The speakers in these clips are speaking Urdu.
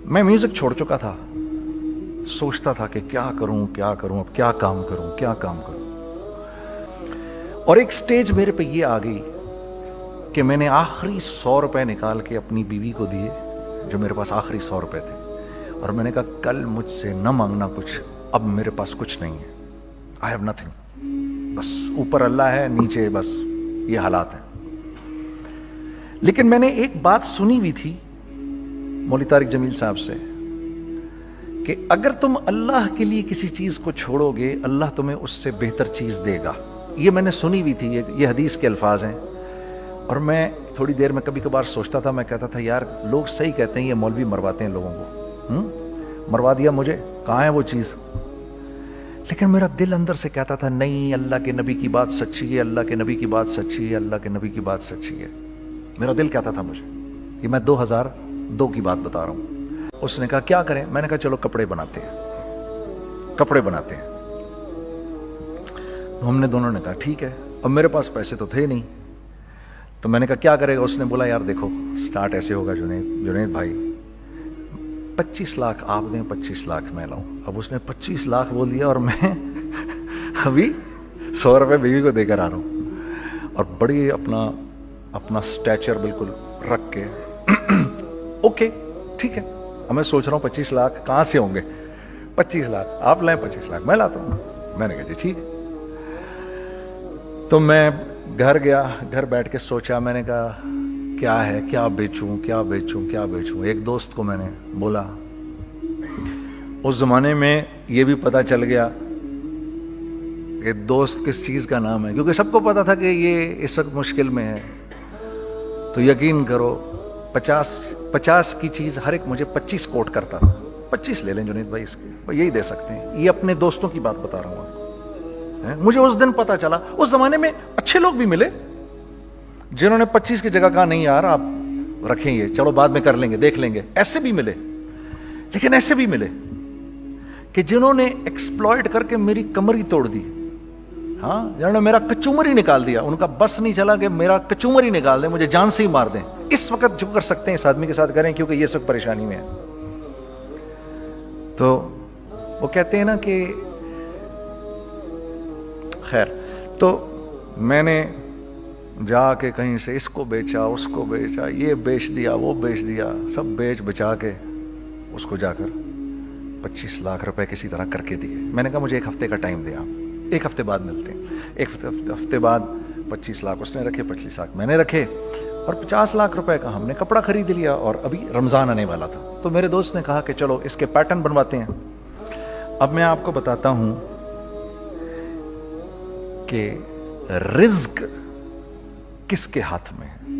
میں میوزک چھوڑ چکا تھا, سوچتا تھا کہ کیا کروں اب کیا کام کروں. اور ایک سٹیج میرے پہ یہ آ گئی کہ میں نے آخری 100 روپے نکال کے اپنی بیوی کو دیے, جو میرے پاس آخری 100 روپے تھے, اور میں نے کہا کل مجھ سے نہ مانگنا کچھ, اب میرے پاس کچھ نہیں ہے, آئی ہیو نتھنگ, بس اوپر اللہ ہے, نیچے بس یہ حالات ہیں. لیکن میں نے ایک بات سنی ہوئی تھی مولوی طارق جمیل صاحب سے کہ اگر تم اللہ کے لیے کسی چیز کو چھوڑو گے, اللہ تمہیں اس سے بہتر چیز دے گا. یہ میں نے سنی ہوئی تھی, یہ حدیث کے الفاظ ہیں. اور میں تھوڑی دیر میں کبھی کبھار سوچتا تھا, میں کہتا تھا یار لوگ صحیح کہتے ہیں, یہ مولوی مرواتے ہیں لوگوں کو, مروا دیا مجھے, کہاں ہے وہ چیز. لیکن میرا دل اندر سے کہتا تھا نہیں, اللہ کے نبی کی بات سچی ہے, اللہ کے نبی کی بات سچی ہے, اللہ کے نبی کی بات سچی ہے. میرا دل کہتا تھا مجھے, یہ میں 2002 کی بات بتا رہا ہوں. اس نے کہا کیا کریں, میں نے کہا چلو کپڑے بناتے ہیں. ہم نے دونوں نے کہا ٹھیک ہے. اب میرے پاس پیسے تو تھے نہیں, تو میں نے کہا کیا کرے گا. اس نے بولا یار دیکھو سٹارٹ ایسے ہوگا جنید بھائی, 25 لاکھ آپ دیں, 25 لاکھ میں لاؤں. اب اس نے 25 لاکھ بول دیا, اور میں ابھی 100 روپے بیوی کو دے کر آ رہا ہوں, اور بڑی اپنا سٹیچر بالکل رکھ کے اوکے ٹھیک ہے. اب میں سوچ رہا ہوں 25 لاکھ کہاں سے ہوں گے, 25 لاکھ آپ لائیں, 25 لاکھ میں لاتا ہوں. میں نے کہا جی ٹھیک ہے. تو میں گھر گیا, گھر بیٹھ کے سوچا, میں نے کہا کیا ہے, کیا بیچوں. ایک دوست کو میں نے بولا, اس زمانے میں یہ بھی پتا چل گیا کہ دوست کس چیز کا نام ہے, کیونکہ سب کو پتا تھا کہ یہ اس وقت مشکل میں ہے. تو یقین کرو 50 کی چیز ہر ایک مجھے 25 کوٹ کرتا تھا. 25 لے لیں جنید بھائی, اس کے یہی دے سکتے ہیں. یہ اپنے دوستوں کی بات بتا رہا ہوں. مجھے اس دن پتا چلا, اس زمانے میں اچھے لوگ بھی ملے جنہوں نے 25 کی جگہ کہا نہیں یار آپ رکھیں, یہ چلو بعد میں کر لیں گے, دیکھ لیں گے. ایسے بھی ملے, لیکن ایسے بھی ملے کہ جنہوں نے ایکسپلائٹ کر کے میری کمر ہی توڑ دی. ہاں, جنہوں نے میرا کچومر ہی نکال دیا. ان کا بس نہیں چلا کہ میرا کچومر ہی نکال دیں, مجھے جان سے ہی مار دیں. اس وقت جو کر سکتے ہیں اس آدمی کے ساتھ کریں, کیونکہ یہ اس وقت پریشانی میں ہے. تو وہ کہتے ہیں نا کہ خیر, تو میں نے جا کے کہیں سے اس کو بیچا, اس کو بیچا, یہ بیچ دیا, وہ بیچ دیا, سب بیچ بچا کے اس کو جا کر 25 لاکھ روپے کسی طرح کر کے دیے. میں نے کہا مجھے 1 ہفتے کا ٹائم دیا, 1 ہفتے بعد ملتے ہیں. 1 ہفتے بعد 25 لاکھ اس نے رکھے, 25 لاکھ میں نے رکھے, اور 50 لاکھ روپے کا ہم نے کپڑا خرید لیا. اور ابھی رمضان آنے والا تھا, تو میرے دوست نے کہا کہ چلو اس کے پیٹرن بنواتے ہیں. اب میں آپ کو بتاتا ہوں کہ رزق کس کے ہاتھ میں ہے.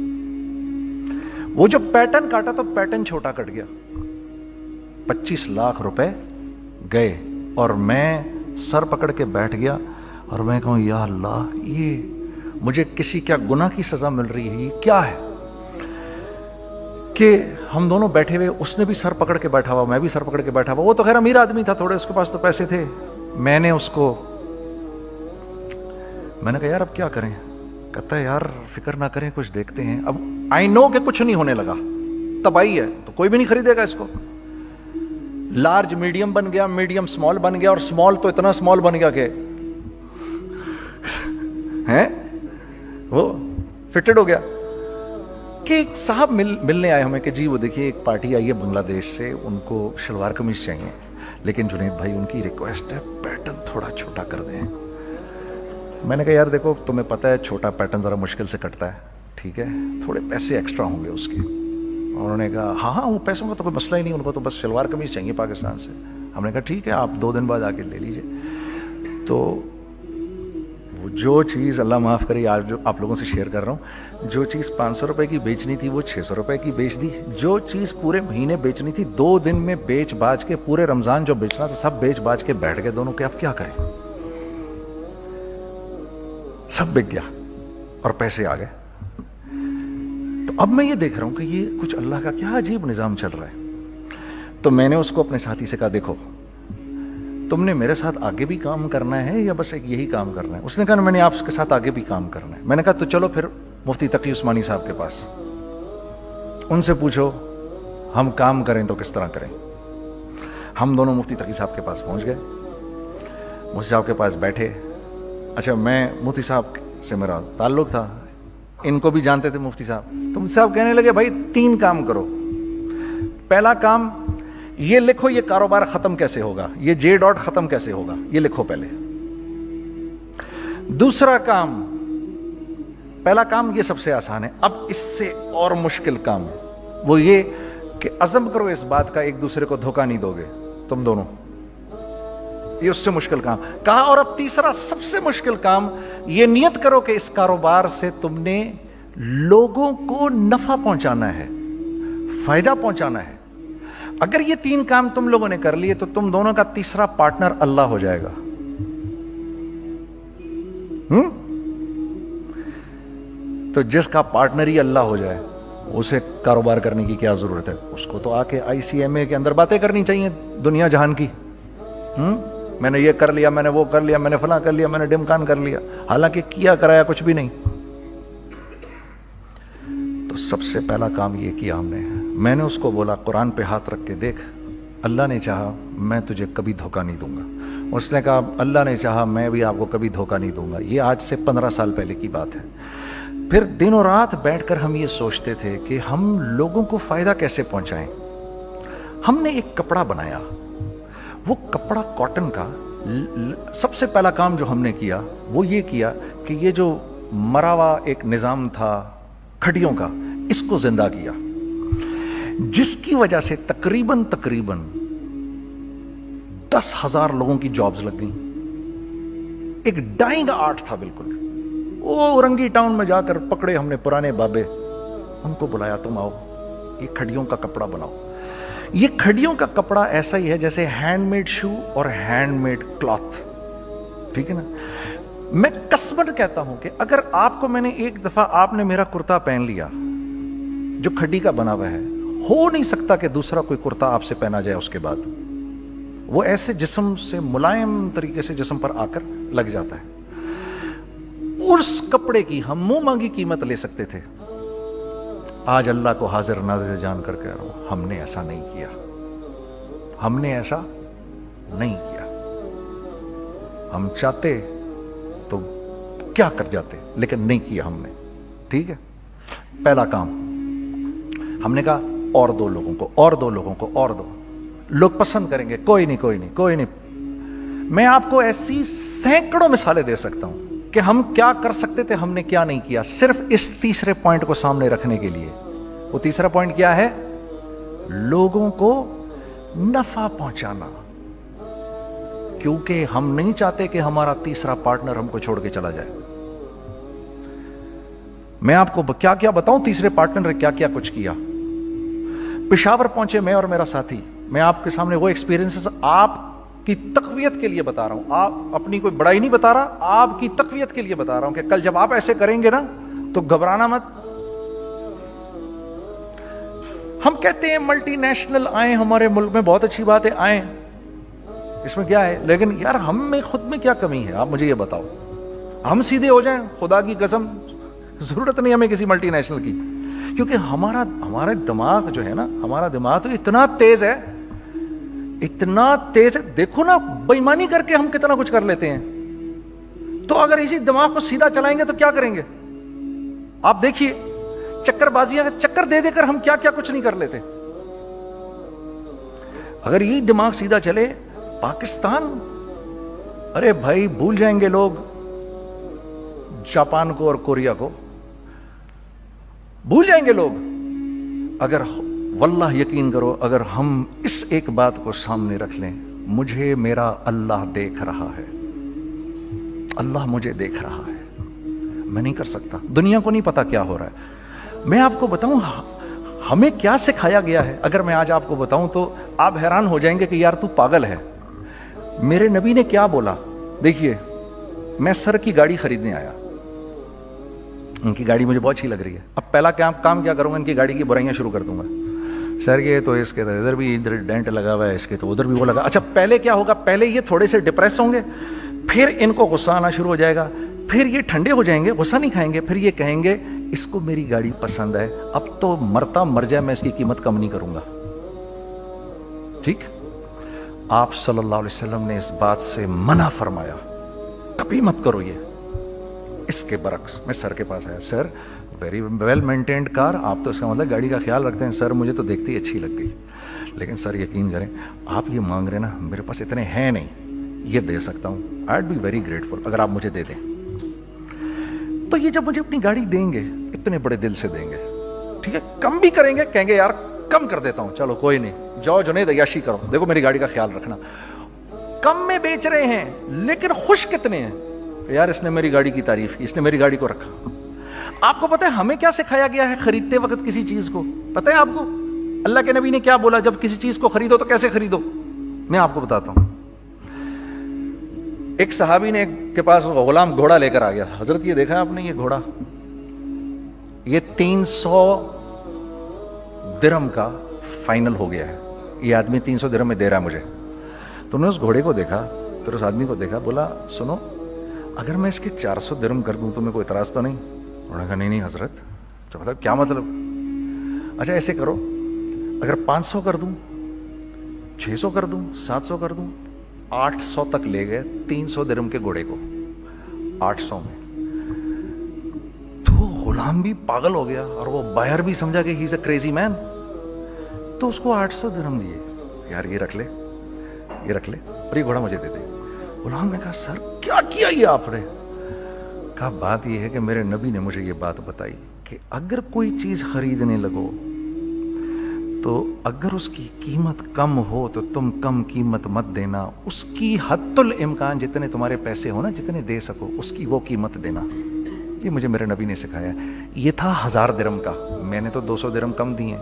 وہ جو پیٹرن کاٹا تو پیٹرن چھوٹا کٹ گیا, 25 لاکھ روپے گئے, اور میں سر پکڑ کے بیٹھ گیا, اور میں کہوں یا اللہ یہ مجھے کسی کیا گناہ کی سزا مل رہی ہے, یہ کیا ہے. کہ ہم دونوں بیٹھے ہوئے, اس نے بھی سر پکڑ کے بیٹھا ہوا, میں بھی سر پکڑ کے بیٹھا ہوا. وہ تو خیر امیر آدمی تھا تھوڑے, اس کے پاس تو پیسے تھے. میں نے اس کو, میں نے کہا یار اب کیا کریں. کہتا ہے یار فکر نہ کریں, کچھ دیکھتے ہیں. اب آئی نو کہ کچھ نہیں ہونے لگا, تباہی ہے, تو کوئی بھی نہیں خریدے گا اس کو. لارج میڈیم بن گیا, میڈیم سمال بن گیا, اور سمال تو اتنا سمال بن گیا کہ وہ فٹڈ ہو گیا. کہ ایک صاحب ملنے آئے ہمیں کہ جی وہ دیکھیے ایک پارٹی آئی ہے بنگلہ دیش سے, ان کو شلوار قمیض چاہیے, لیکن جنید بھائی ان کی ریکویسٹ ہے پیٹرن تھوڑا چھوٹا کر دیں. میں نے کہا یار دیکھو تمہیں پتہ ہے چھوٹا پیٹرن ذرا مشکل سے کٹتا ہے, ٹھیک ہے, تھوڑے پیسے ایکسٹرا ہوں گے اس کے. انہوں نے کہا ہاں وہ پیسوں کا تو کوئی مسئلہ ہی نہیں, ان کو تو بس شلوار قمیض چاہیے پاکستان سے. ہم نے کہا ٹھیک ہے, آپ 2 دن بعد آ کے لے لیجئے. تو وہ جو چیز اللہ معاف کرے آج جو آپ لوگوں سے شیئر کر رہا ہوں, جو چیز 500 روپے کی بیچنی تھی وہ 600 روپے کی بیچ دی. جو چیز پورے مہینے بیچنی تھی 2 دن میں بیچ باج کے, پورے رمضان جو بیچنا تھا سب بیچ باج کے بیٹھ گئے دونوں کہ اب کیا کریں. سب بک گیا اور پیسے آ گئے. تو اب میں یہ دیکھ رہا ہوں کہ یہ کچھ اللہ کا کیا عجیب نظام چل رہا ہے. تو میں نے اس کو اپنے ساتھی سے کہا دیکھو تم نے میرے ساتھ آگے بھی کام کرنا ہے یا بس ایک یہی کام کرنا ہے. اس نے کہا میں نے آپ کے ساتھ آگے بھی کام کرنا ہے. میں نے کہا تو چلو پھر مفتی تقی عثمانی صاحب کے پاس, ان سے پوچھو ہم کام کریں تو کس طرح کریں. ہم دونوں مفتی تقی صاحب کے پاس پہنچ گئے. مفتی صاحب کے پاس بیٹھے. اچھا میں مفتی صاحب سے میرا تعلق تھا, ان کو بھی جانتے تھے مفتی صاحب. تو مفتی صاحب کہنے لگے بھائی 3 کام کرو. پہلا کام یہ لکھو یہ کاروبار ختم کیسے ہوگا, یہ جے ڈاٹ ختم کیسے ہوگا, یہ لکھو پہلے. دوسرا کام, پہلا کام یہ سب سے آسان ہے, اب اس سے اور مشکل کام وہ یہ کہ عزم کرو اس بات کا ایک دوسرے کو دھوکہ نہیں دو گے تم دونوں, یہ اس سے مشکل کام کہا. اور اب تیسرا سب سے مشکل کام, یہ نیت کرو کہ اس کاروبار سے تم نے لوگوں کو نفع پہنچانا ہے, فائدہ پہنچانا ہے. اگر یہ 3 کام تم لوگوں نے کر لیے تو تم دونوں کا تیسرا پارٹنر اللہ ہو جائے گا. تو جس کا پارٹنر ہی اللہ ہو جائے اسے کاروبار کرنے کی کیا ضرورت ہے؟ اس کو تو آ کے ICMA کے اندر باتیں کرنی چاہیے دنیا جہان کی. میں نے یہ کر لیا, میں نے وہ کر لیا, میں نے فلاں کر لیا, میں نے ڈمکان کر لیا, حالانکہ کیا کرایا کچھ بھی نہیں. تو سب سے پہلا کام یہ کیا ہم نے. میں نے اس کو بولا قرآن پہ ہاتھ رکھ کے دیکھ, اللہ نے چاہا میں تجھے کبھی دھوکہ نہیں دوں گا. اس نے کہا اللہ نے چاہا میں بھی آپ کو کبھی دھوکہ نہیں دوں گا. یہ آج سے 15 سال پہلے کی بات ہے. پھر دن و رات بیٹھ کر ہم یہ سوچتے تھے کہ ہم لوگوں کو فائدہ کیسے پہنچائیں. ہم نے ایک کپڑا بنایا, وہ کپڑا کاٹن کا. سب سے پہلا کام جو ہم نے کیا وہ یہ کیا کہ یہ جو مرا ہوا ایک نظام تھا کھڑیوں کا, اس کو زندہ کیا, جس کی وجہ سے تقریباً 10,000 لوگوں کی جابز لگ گئیں. ایک ڈائنگ آرٹ تھا بالکل. وہ رنگی ٹاؤن میں جا کر پکڑے ہم نے پرانے بابے, ان کو بلایا تم آؤ یہ کھڑیوں کا کپڑا بناؤ. یہ کھڑیوں کا کپڑا ایسا ہی ہے جیسے ہینڈ میڈ شو اور ہینڈ میڈ کلاتھ, ٹھیک ہے نا. میں قسمن کہتا ہوں کہ اگر آپ کو میں نے ایک دفعہ آپ نے میرا کرتا پہن لیا جو کھڑی کا بنا ہوا ہے, ہو نہیں سکتا کہ دوسرا کوئی کرتا آپ سے پہنا جائے اس کے بعد. وہ ایسے جسم سے ملائم طریقے سے جسم پر آ کر لگ جاتا ہے. اس کپڑے کی ہم منہ مانگی قیمت لے سکتے تھے. آج اللہ کو حاضر ناظر جان کر کہہ رہا ہوں, ہم نے ایسا نہیں کیا. ہم نے ایسا نہیں کیا. ہم چاہتے تو کیا کر جاتے, لیکن نہیں کیا ہم نے. ٹھیک ہے, پہلا کام ہم نے کہا اور 2 لوگوں کو, اور 2 لوگوں کو, اور 2 لوگ پسند کریں گے. کوئی نہیں کوئی نہیں کوئی نہیں. میں آپ کو ایسی سینکڑوں مثالیں دے سکتا ہوں کہ ہم کیا کر سکتے تھے, ہم نے کیا نہیں کیا, صرف اس تیسرے پوائنٹ کو سامنے رکھنے کے لیے. وہ تیسرا پوائنٹ کیا ہے؟ لوگوں کو نفع پہنچانا. کیونکہ ہم نہیں چاہتے کہ ہمارا تیسرا پارٹنر ہم کو چھوڑ کے چلا جائے. میں آپ کو کیا کیا بتاؤں, تیسرے پارٹنر نے کیا کیا کچھ کیا. پشاور پہنچے میں اور میرا ساتھی. میں آپ کے سامنے وہ ایکسپیرینسز آپ کی تقویت کے لیے بتا رہا ہوں, آپ اپنی کوئی بڑائی نہیں بتا رہا, آپ کی تقویت کے لیے بتا رہا ہوں کہ کل جب آپ ایسے کریں گے نا تو گھبرانا مت. ہم کہتے ہیں ملٹی نیشنل آئیں ہمارے ملک میں, بہت اچھی بات ہے, آئیں, اس میں کیا ہے, لیکن یار ہم میں خود میں کیا کمی ہے, آپ مجھے یہ بتاؤ. ہم سیدھے ہو جائیں, خدا کی قسم ضرورت نہیں ہمیں کسی ملٹی نیشنل کی. کیونکہ ہمارا دماغ جو ہے نا, ہمارا دماغ تو اتنا تیز ہے, اتنا تیز ہے. دیکھو نا بے ایمانی کر کے ہم کتنا کچھ کر لیتے ہیں. تو اگر اسی دماغ کو سیدھا چلائیں گے تو کیا کریں گے آپ دیکھیے. چکر بازیاں چکر دے دے کر ہم کیا کیا کچھ نہیں کر لیتے. اگر یہ دماغ سیدھا چلے, پاکستان, ارے بھائی بھول جائیں گے لوگ جاپان کو اور کوریا کو, بھول جائیں گے لوگ. اگر واللہ یقین کرو, اگر ہم اس ایک بات کو سامنے رکھ لیں, مجھے میرا اللہ دیکھ رہا ہے, اللہ مجھے دیکھ رہا ہے, میں نہیں کر سکتا. دنیا کو نہیں پتا کیا ہو رہا ہے. میں آپ کو بتاؤں ہمیں کیا سکھایا گیا ہے, اگر میں آج آپ کو بتاؤں تو آپ حیران ہو جائیں گے کہ یار تو پاگل ہے. میرے نبی نے کیا بولا, دیکھیے میں سر کی گاڑی خریدنے آیا, ان کی گاڑی مجھے بہت اچھی لگ رہی ہے. اب پہلا کام کیا کروں گا, ان کی گاڑی کی برائیاں شروع کر دوں گا. سر یہ تو اس کے ادھر بھی ادھر ڈینٹ لگا ہوا ہے, اس کے تو ادھر بھی وہ لگا. اچھا پہلے کیا ہوگا, پہلے یہ تھوڑے سے ڈپریس ہوں گے, پھر ان کو غصہ آنا شروع ہو جائے گا, پھر یہ ٹھنڈے ہو جائیں گے, غصہ نہیں کھائیں گے, پھر یہ کہیں گے اس کو میری گاڑی پسند ہے, اب تو مرتا مر جائے میں اس کی قیمت کم نہیں کروں گا. ٹھیک. آپ صلی اللہ علیہ وسلم نے اس بات سے منع فرمایا, کبھی مت کرو یہ. اس کے برعکس میں سر کے پاس آیا, سر ویری ویل مینٹینڈ کار, آپ تو اس کا مطلب گاڑی کا خیال رکھتے ہیں. سر مجھے تو دیکھتے ہی اچھی لگ گئی, لیکن سر یقین کریں آپ یہ مانگ رہے نا, میرے پاس اتنے ہیں نہیں, یہ دے سکتا ہوں. آئی بی ویری گریٹفل اگر آپ مجھے دے دیں. تو یہ جب مجھے اپنی گاڑی دیں گے اتنے بڑے دل سے دیں گے, ٹھیک ہے, کم بھی کریں گے, کہیں گے یار کم کر دیتا ہوں, چلو کوئی نہیں, جاؤ جنید عیاشی کرو, دیکھو میری گاڑی کا خیال رکھنا. کم میں بیچ رہے ہیں لیکن خوش کتنے ہیں, یار اس نے میری گاڑی کی تعریف کی, اس نے میری گاڑی کو رکھا. آپ کو پتہ ہے ہمیں کیا سکھایا گیا ہے خریدتے وقت کسی چیز کو؟ پتہ ہے آپ کو اللہ کے نبی نے کیا بولا جب کسی چیز کو خریدو تو کیسے خریدو؟ میں آپ کو بتاتا ہوں. ایک صحابی نے کے پاس غلام گھوڑا لے کر آ گیا. حضرت یہ دیکھا آپ نے, یہ گھوڑا یہ 300 درہم کا فائنل ہو گیا ہے, یہ آدمی 300 درہم میں دے رہا ہے مجھے. تو نے اس گھوڑے کو دیکھا, پھر اس آدمی کو دیکھا, بولا سنو اگر میں اس کے 400 درہم کر دوں تو میں کوئی اعتراض تو نہیں؟ انہوں نے کہا نہیں حضرت. تو مطلب کیا مطلب؟ اچھا ایسے کرو, اگر 500 کر دوں, 600 کر دوں, 700 کر دوں. 800 تک لے گئے 300 درہم کے گھوڑے کو, 800 میں. تو غلام بھی پاگل ہو گیا اور وہ بائر بھی سمجھا کہ ہی از اے کریزی مین. تو اس کو 800 درہم دیے, یار یہ رکھ لے, یہ رکھ لے, اور یہ گھوڑا مجھے دے دے. غلام نے کہا سر کیا کیا یہ آپ نے؟ کہا بات یہ ہے کہ میرے نبی نے مجھے یہ بات بتائی کہ اگر کوئی چیز خریدنے لگو تو اگر اس کی قیمت کم ہو تو تم کم قیمت مت دینا, اس کی حد الامکان جتنے تمہارے پیسے ہو نا, جتنے دے سکو اس کی وہ قیمت دینا. یہ مجھے میرے نبی نے سکھایا. یہ تھا 1000 درہم کا, میں نے تو 200 درہم کم دیے.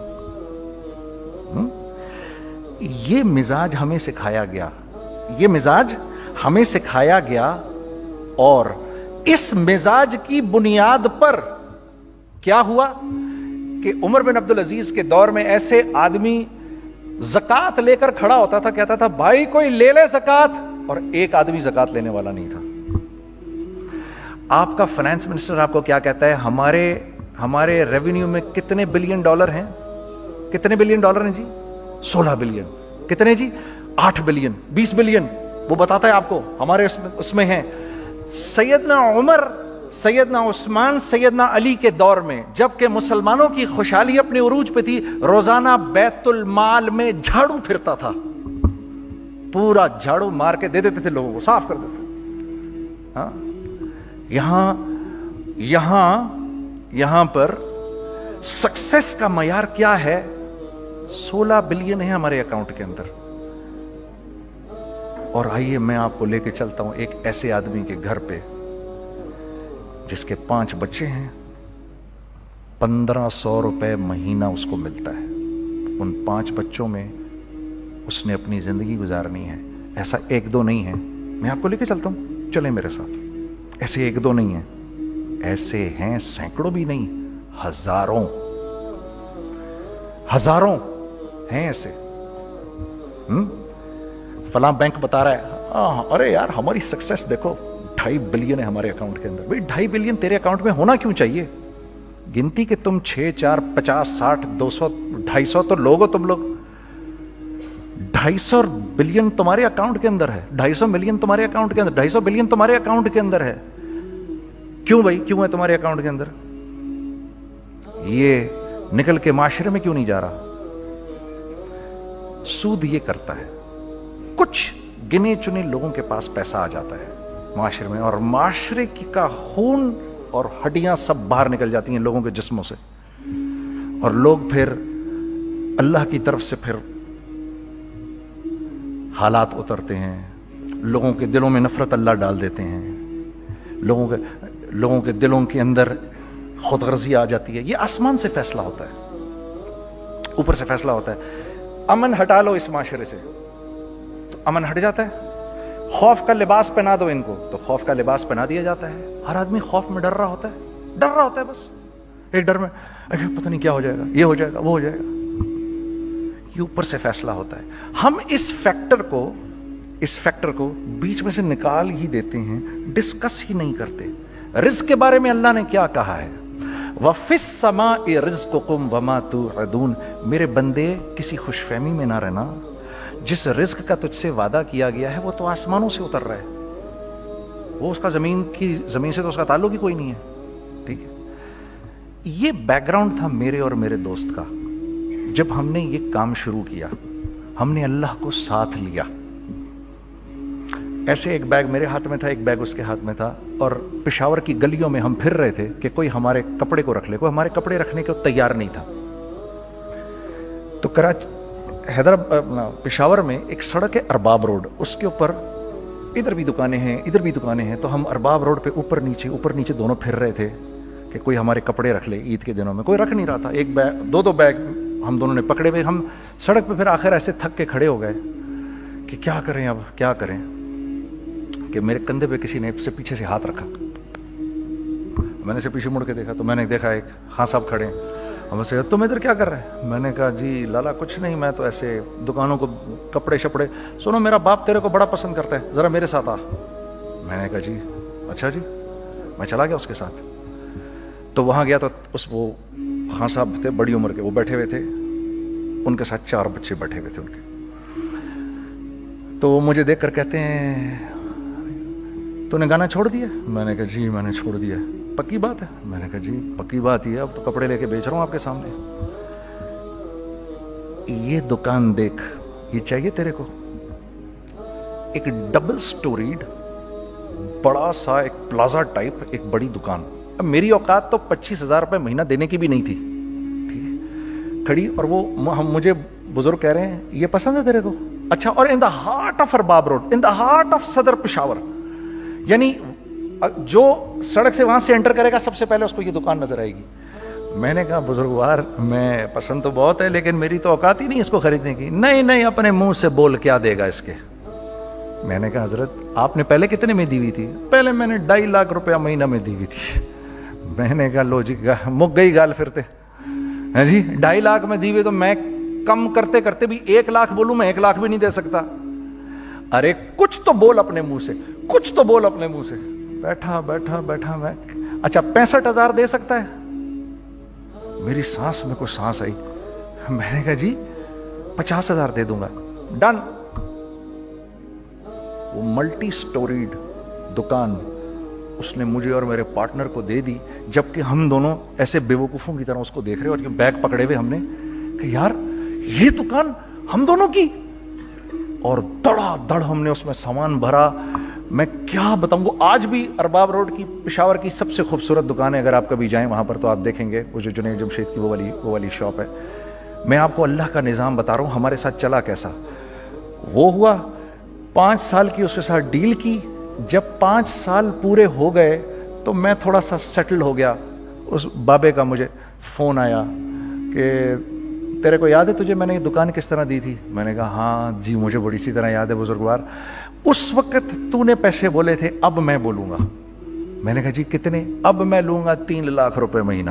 یہ مزاج ہمیں سکھایا گیا, یہ مزاج ہمیں سکھایا گیا. اور اس مزاج کی بنیاد پر کیا ہوا کہ عمر بن عبدالعزیز کے دور میں ایسے آدمی زکات لے کر کھڑا ہوتا تھا, کہتا تھا بھائی کوئی لے لے زکات, اور ایک آدمی زکات لینے والا نہیں تھا. آپ کا فائنانس منسٹر آپ کو کیا کہتا ہے, ہمارے ریونیو میں کتنے بلین ڈالر ہیں؟ کتنے بلین ڈالر ہیں جی؟ 16 بلین. کتنے جی؟ 8 بلین, 20 بلین. وہ بتاتا ہے آپ کو ہمارے اس میں ہیں. سیدنا عمر, سیدنا عثمان, سیدنا علی کے دور میں جب کہ مسلمانوں کی خوشحالی اپنے عروج پہ تھی, روزانہ بیت المال میں جھاڑو پھرتا تھا, پورا جھاڑو مار کے دے دیتے تھے لوگوں کو, صاف کر دیتے. ہاں یہاں پر سکسیس کا معیار کیا ہے؟ 16 بلین ہے ہمارے اکاؤنٹ کے اندر. اور آئیے میں آپ کو لے کے چلتا ہوں ایک ایسے آدمی کے گھر پہ جس کے 5 بچے ہیں, 1500 روپے مہینہ اس کو ملتا ہے. ان 5 بچوں میں اس نے اپنی زندگی گزارنی ہے. ایسا 1-2 نہیں ہے, میں آپ کو لے کے چلتا ہوں, چلیں میرے ساتھ. ایسے 1-2 نہیں ہیں, ایسے ہیں سینکڑوں بھی نہیں, ہزاروں ہیں ایسے. فلاں بینک بتا رہا ہے ارے یار ہماری سکسیس دیکھو 2.5 بلین ہے ہمارے اکاؤنٹ کے اندر. بھائی 2.5 بلین تیرے اکاؤنٹ میں ہونا کیوں چاہیے؟ گنتی کہ تم 6 4 50 60 200 250 تو لوگ ہو تم لوگ. 250 بلین تمہارے اکاؤنٹ کے اندر ہے, 250 ملین تمہارے اکاؤنٹ کے اندر, 250 بلین تمہارے اکاؤنٹ کے اندر ہے. کیوں بھائی, کیوں ہے تمہارے اکاؤنٹ کے اندر؟ یہ نکل کے معاشرے میں کیوں نہیں جا رہا؟ سود یہ کرتا ہے, کچھ گنے چنے لوگوں کے پاس پیسہ آ جاتا ہے معاشرے میں, اور معاشرے کا خون اور ہڈیاں سب باہر نکل جاتی ہیں لوگوں کے جسموں سے, اور لوگ پھر اللہ کی طرف سے پھر حالات اترتے ہیں, لوگوں کے دلوں میں نفرت اللہ ڈال دیتے ہیں, لوگوں کے دلوں کے اندر خود غرضی آ جاتی ہے. یہ آسمان سے فیصلہ ہوتا ہے, اوپر سے فیصلہ ہوتا ہے. امن ہٹا لو اس معاشرے سے تو امن ہٹ جاتا ہے. خوف کا لباس پہنا دو ان کو تو خوف کا لباس پہنا دیا جاتا ہے. ہر آدمی خوف میں ڈر رہا ہوتا ہے بس ایک ڈر میں, پتہ نہیں کیا ہو جائے گا, یہ ہو جائے گا, وہ ہو جائے گا. یہ اوپر سے فیصلہ ہوتا ہے. ہم اس فیکٹر کو بیچ میں سے نکال ہی دیتے ہیں, ڈسکس ہی نہیں کرتے. رزق کے بارے میں اللہ نے کیا کہا ہے؟ وَفِي السَّمَاءِ رِزْقُكُمْ وَمَا تُوعَدُونَ. میرے بندے کسی خوش فہمی میں نہ رہنا, جس رزق کا تجھ سے وعدہ کیا گیا ہے وہ تو آسمانوں سے اتر رہا ہے, وہ اس کا زمین سے تو اس کا تعلق ہی کوئی نہیں ہے. ٹھیک ہے, یہ بیک گراؤنڈ تھا میرے اور میرے دوست کا. جب ہم نے یہ کام شروع کیا, ہم نے اللہ کو ساتھ لیا. ایسے ایک بیگ میرے ہاتھ میں تھا, ایک بیگ اس کے ہاتھ میں تھا, اور پشاور کی گلیوں میں ہم پھر رہے تھے کہ کوئی ہمارے کپڑے کو رکھ لے. کوئی ہمارے کپڑے رکھنے کو تیار نہیں تھا. تو پشاور میں ایک سڑک ہے ارباب روڈ, اس کے اوپر ادھر بھی دکانیں ہیں ادھر بھی دکانیں ہیں. تو ہم ارباب روڈ پہ اوپر نیچے دونوں پھر رہے تھے کہ کوئی ہمارے کپڑے رکھ لے. عید کے دنوں میں کوئی رکھ نہیں رہا تھا. ایک بیگ, دو بیگ ہم دونوں نے پکڑے ہوئے. ہم سڑک پہ پھر آخر ایسے تھک کے کھڑے ہو گئے کہ کیا کریں, اب کیا کریں, کہ میرے کندھے پہ کسی نے سے پیچھے سے ہاتھ رکھا. میں نے سے پیچھے مڑ کے دیکھا تو میں نے دیکھا ایک خان صاحب کھڑے ہیں. ہم سے تم ادھر کیا کر رہے ہیں؟ میں نے کہا جی لالا کچھ نہیں, میں تو ایسے دکانوں کو کپڑے شپڑے. سنو میرا باپ تیرے کو بڑا پسند کرتا ہے, ذرا میرے ساتھ آ. میں نے کہا جی اچھا جی. میں چلا گیا اس کے ساتھ. تو وہاں گیا تو وہ خان صاحب تھے بڑی عمر کے, وہ بیٹھے ہوئے تھے, ان کے ساتھ 4 بچے بیٹھے ہوئے تھے ان کے. تو وہ مجھے دیکھ کر کہتے ہیں تو نے گانا چھوڑ دیا؟ میں نے کہا جی میں نے چھوڑ دیا. پکی بات ہے؟ میں نے کہا جی پکی بات ہی ہے, اب تو کپڑے لے کے بیچ رہا ہوں آپ کے سامنے. یہ دکان دیکھ, یہ چاہیے تیرے کو؟ ایک ڈبل سٹوریڈ بڑا سا ایک پلازا ٹائپ ایک بڑی دکان. اب میری اوقات تو 25,000 روپے مہینہ دینے کی بھی نہیں تھی. ٹھیک ہے, کھڑی, اور وہ مجھے بزرگ کہہ رہے ہیں یہ پسند ہے تیرے کو؟ اچھا, اور in the heart of Arbab road, in the heart of Saddar Peshawar. یعنی جو سڑک سے وہاں سے انٹر کرے گا سب سے پہلے اس کو یہ دکان نظر آئے گی. میں نے کہا بزرگوار میں پسند تو بہت ہے لیکن میری تو اوقات ہی نہیں اس کو خریدنے کی. نہیں اپنے منہ سے بول, کیا دے گا اس کے. میں نے کہا حضرت آپ نے پہلے کتنے میں دی ہوئی تھی؟ پہلے میں نے 2.5 لاکھ روپیہ مہینہ میں دی ہوئی تھی. میں نے کہا لو جی مک گئی گال پھرتے جی. 2.5 لاکھ میں دی ہوئی تو میں کم کرتے کرتے بھی 1 لاکھ بولوں, میں 1 لاکھ بھی نہیں دے سکتا. ارے کچھ تو بول اپنے منہ سے, کچھ تو بول اپنے منہ سے. بیٹھا میں, اچھا 65,000 دے سکتا ہے؟ میری سانس میں کوئی سانس آئی. میں نے کہا جی 50,000 دے دوں گا. ڈن. وہ ملٹی سٹوریڈ دکان اس نے مجھے اور میرے پارٹنر کو دے دی, جبکہ ہم دونوں ایسے بیوقوفوں کی طرح اس کو دیکھ رہے, اور یہ بیگ پکڑے ہوئے ہم نے کہ یار یہ دکان ہم دونوں کی. اور دڑا دڑ ہم نے اس میں سامان بھرا. میں کیا بتاؤں, وہ آج بھی ارباب روڈ کی پشاور کی سب سے خوبصورت دکان ہے. اگر آپ کبھی جائیں وہاں پر تو آپ دیکھیں گے وہ جو جنید جمشید کی وہ والی شاپ ہے. میں آپ کو اللہ کا نظام بتا رہا ہوں ہمارے ساتھ چلا کیسا. وہ ہوا 5 سال کی اس کے ساتھ ڈیل کی. جب 5 سال پورے ہو گئے تو میں تھوڑا سا سیٹل ہو گیا. اس بابے کا مجھے فون آیا کہ تیرے کو یاد ہے تجھے میں نے یہ دکان کس طرح دی تھی؟ میں نے کہا ہاں جی مجھے بڑی سی طرح یاد ہے بزرگوار. اس وقت تو نے پیسے بولے تھے, اب میں بولوں گا. میں نے کہا جی کتنے؟ اب میں لوں گا 3 لاکھ روپے مہینہ.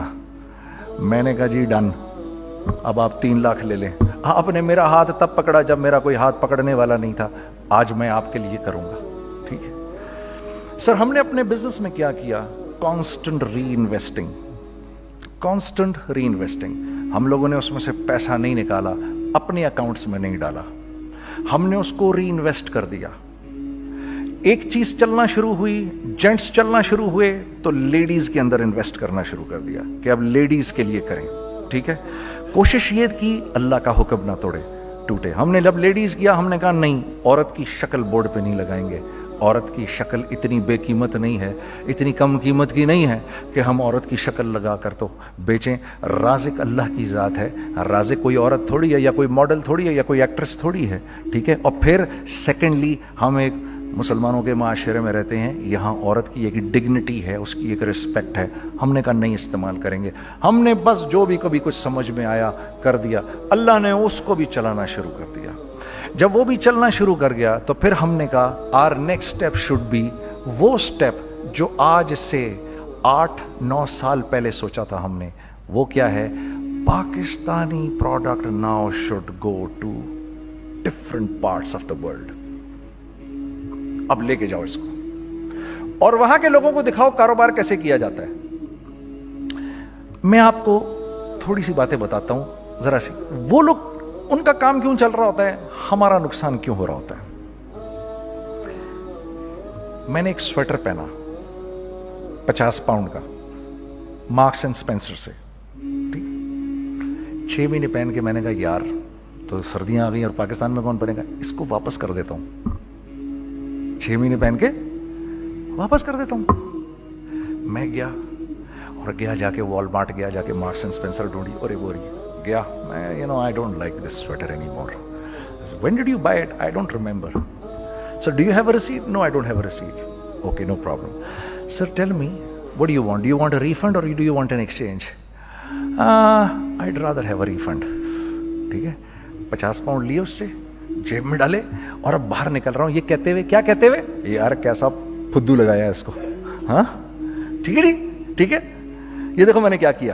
میں نے کہا جی ڈن, اب آپ 3 لاکھ لے لیں. آپ نے میرا ہاتھ تب پکڑا جب میرا کوئی ہاتھ پکڑنے والا نہیں تھا. آج میں آپ کے لیے کروں گا. ٹھیک ہے سر. ہم نے اپنے بزنس میں کیا کیا؟ کانسٹنٹ ری انویسٹنگ. ہم لوگوں نے اس میں سے پیسہ نہیں نکالا, اپنے اکاؤنٹس میں نہیں ڈالا, ہم نے اس کو ری انویسٹ کر دیا. ایک چیز چلنا شروع ہوئی, جینٹس چلنا شروع ہوئے, تو لیڈیز کے اندر انویسٹ کرنا شروع کر دیا کہ اب لیڈیز کے لیے کریں. ٹھیک ہے, کوشش یہ کی اللہ کا حکم نہ ٹوٹے. ہم نے جب لیڈیز کیا ہم نے کہا نہیں, عورت کی شکل بورڈ پہ نہیں لگائیں گے. عورت کی شکل اتنی بے قیمت نہیں ہے, اتنی کم قیمت کی نہیں ہے کہ ہم عورت کی شکل لگا کر تو بیچیں. رازق اللہ کی ذات ہے. رازق کوئی عورت تھوڑی ہے, یا کوئی ماڈل تھوڑی ہے, یا کوئی ایکٹریس تھوڑی ہے. ٹھیک ہے. اور پھر سیکنڈلی ہم ایک مسلمانوں کے معاشرے میں رہتے ہیں, یہاں عورت کی ایک ڈگنیٹی ہے, اس کی ایک رسپیکٹ ہے. ہم نے کہا نہیں استعمال کریں گے. ہم نے بس جو بھی کبھی کچھ سمجھ میں آیا کر دیا. اللہ نے اس کو بھی چلانا شروع کر دیا. جب وہ بھی چلنا شروع کر گیا تو پھر ہم نے کہا our next step should be وہ اسٹیپ جو آج سے 8-9 سال پہلے سوچا تھا ہم نے. وہ کیا ہے؟ Pakistani product now should go to different parts of the world. اب لے کے جاؤ اس کو, اور وہاں کے لوگوں کو دکھاؤ کاروبار کیسے کیا جاتا ہے. میں آپ کو تھوڑی سی باتیں بتاتا ہوں ذرا سی. وہ لوگ ان کا کام کیوں چل رہا ہوتا ہے, ہمارا نقصان کیوں ہو رہا ہوتا ہے. میں نے ایک سویٹر پہنا 50 پاؤنڈ کا مارکس اینڈ اسپینسر سے, 6 مہینے پہن کے میں نے کہا یار تو سردیاں آ گئی اور پاکستان میں کون پہنے گا, اس کو واپس کر دیتا ہوں. 6 مہینے پہن کے واپس کر دیتا ہوں. میں گیا اور جا کے وال مارٹ گیا, جا کے مارکس اینڈ اسپینسر ڈھونڈی اور وہ گیا. میں I don't like this sweater anymore. When did you buy it? I don't remember. So do you have a receipt? No, I don't have a receipt. Okay, no problem. Sir, tell me, what do you want? Do you want a refund or do you want an exchange? I'd rather have a refund. ٹھیک ہے, 50 پاؤنڈ لیے اس سے, جیب میں ڈالے اور اب باہر نکل رہا ہوں یہ کہتے ہوئے, کیا کہتے ہوئے, یار کیسا پھدو لگایا اس کو. ہاں ٹھیک ہے جی, ٹھیک ہے, یہ دیکھو میں نے کیا کیا.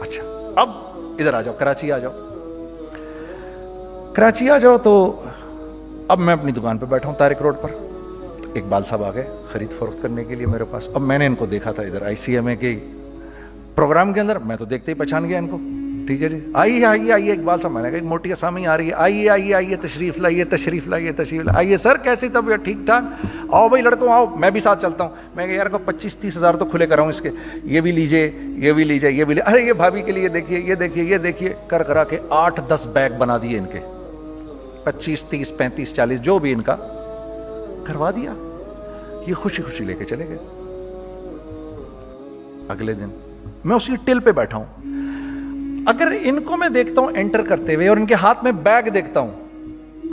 اچھا اب ادھر آ جاؤ, کراچی آ جاؤ. کراچی آ جاؤ تو اب میں اپنی دکان پہ بیٹھا ہوں طارق روڈ پر. اقبال صاحب آ گئے خرید فروخت کرنے کے لیے میرے پاس. اب میں نے ان کو دیکھا تھا ادھر ICMA کے پروگرام کے اندر, میں تو دیکھتے ہی پہچان گیا ان کو. ٹھیک ہے جی, آئیے آئیے آئیے اقبال صاحب. میں نے کہا ایک موٹی اسامی آ رہی ہے, آئیے آئیے آئیے, تشریف لائیے تشریف لائیے تشریف لائیے. آئیے سر, کیسی طبیعت, ٹھیک ٹھاک, آؤ بھائی لڑکوں آؤ, میں بھی ساتھ چلتا ہوں. میں کہا یار کو 25-30 ہزار تو کھلے کراؤں اس کے, یہ بھی لیجیے یہ بھی لیجیے یہ بھی لیجیے. ارے یہ بھابھی کے لیے دیکھیے یہ دیکھیے یہ دیکھیے, کر کرا کے 8-10 بیگ بنا دیے ان کے, 25, 30, 35, 40 جو بھی ان کا کروا دیا. یہ خوشی خوشی لے کے چلے گئے. اگلے دن میں اسی ٹل پہ بیٹھا ہوں. اگر ان کو میں دیکھتا ہوں انٹر کرتے ہوئے اور ان کے ہاتھ میں بیگ دیکھتا ہوں,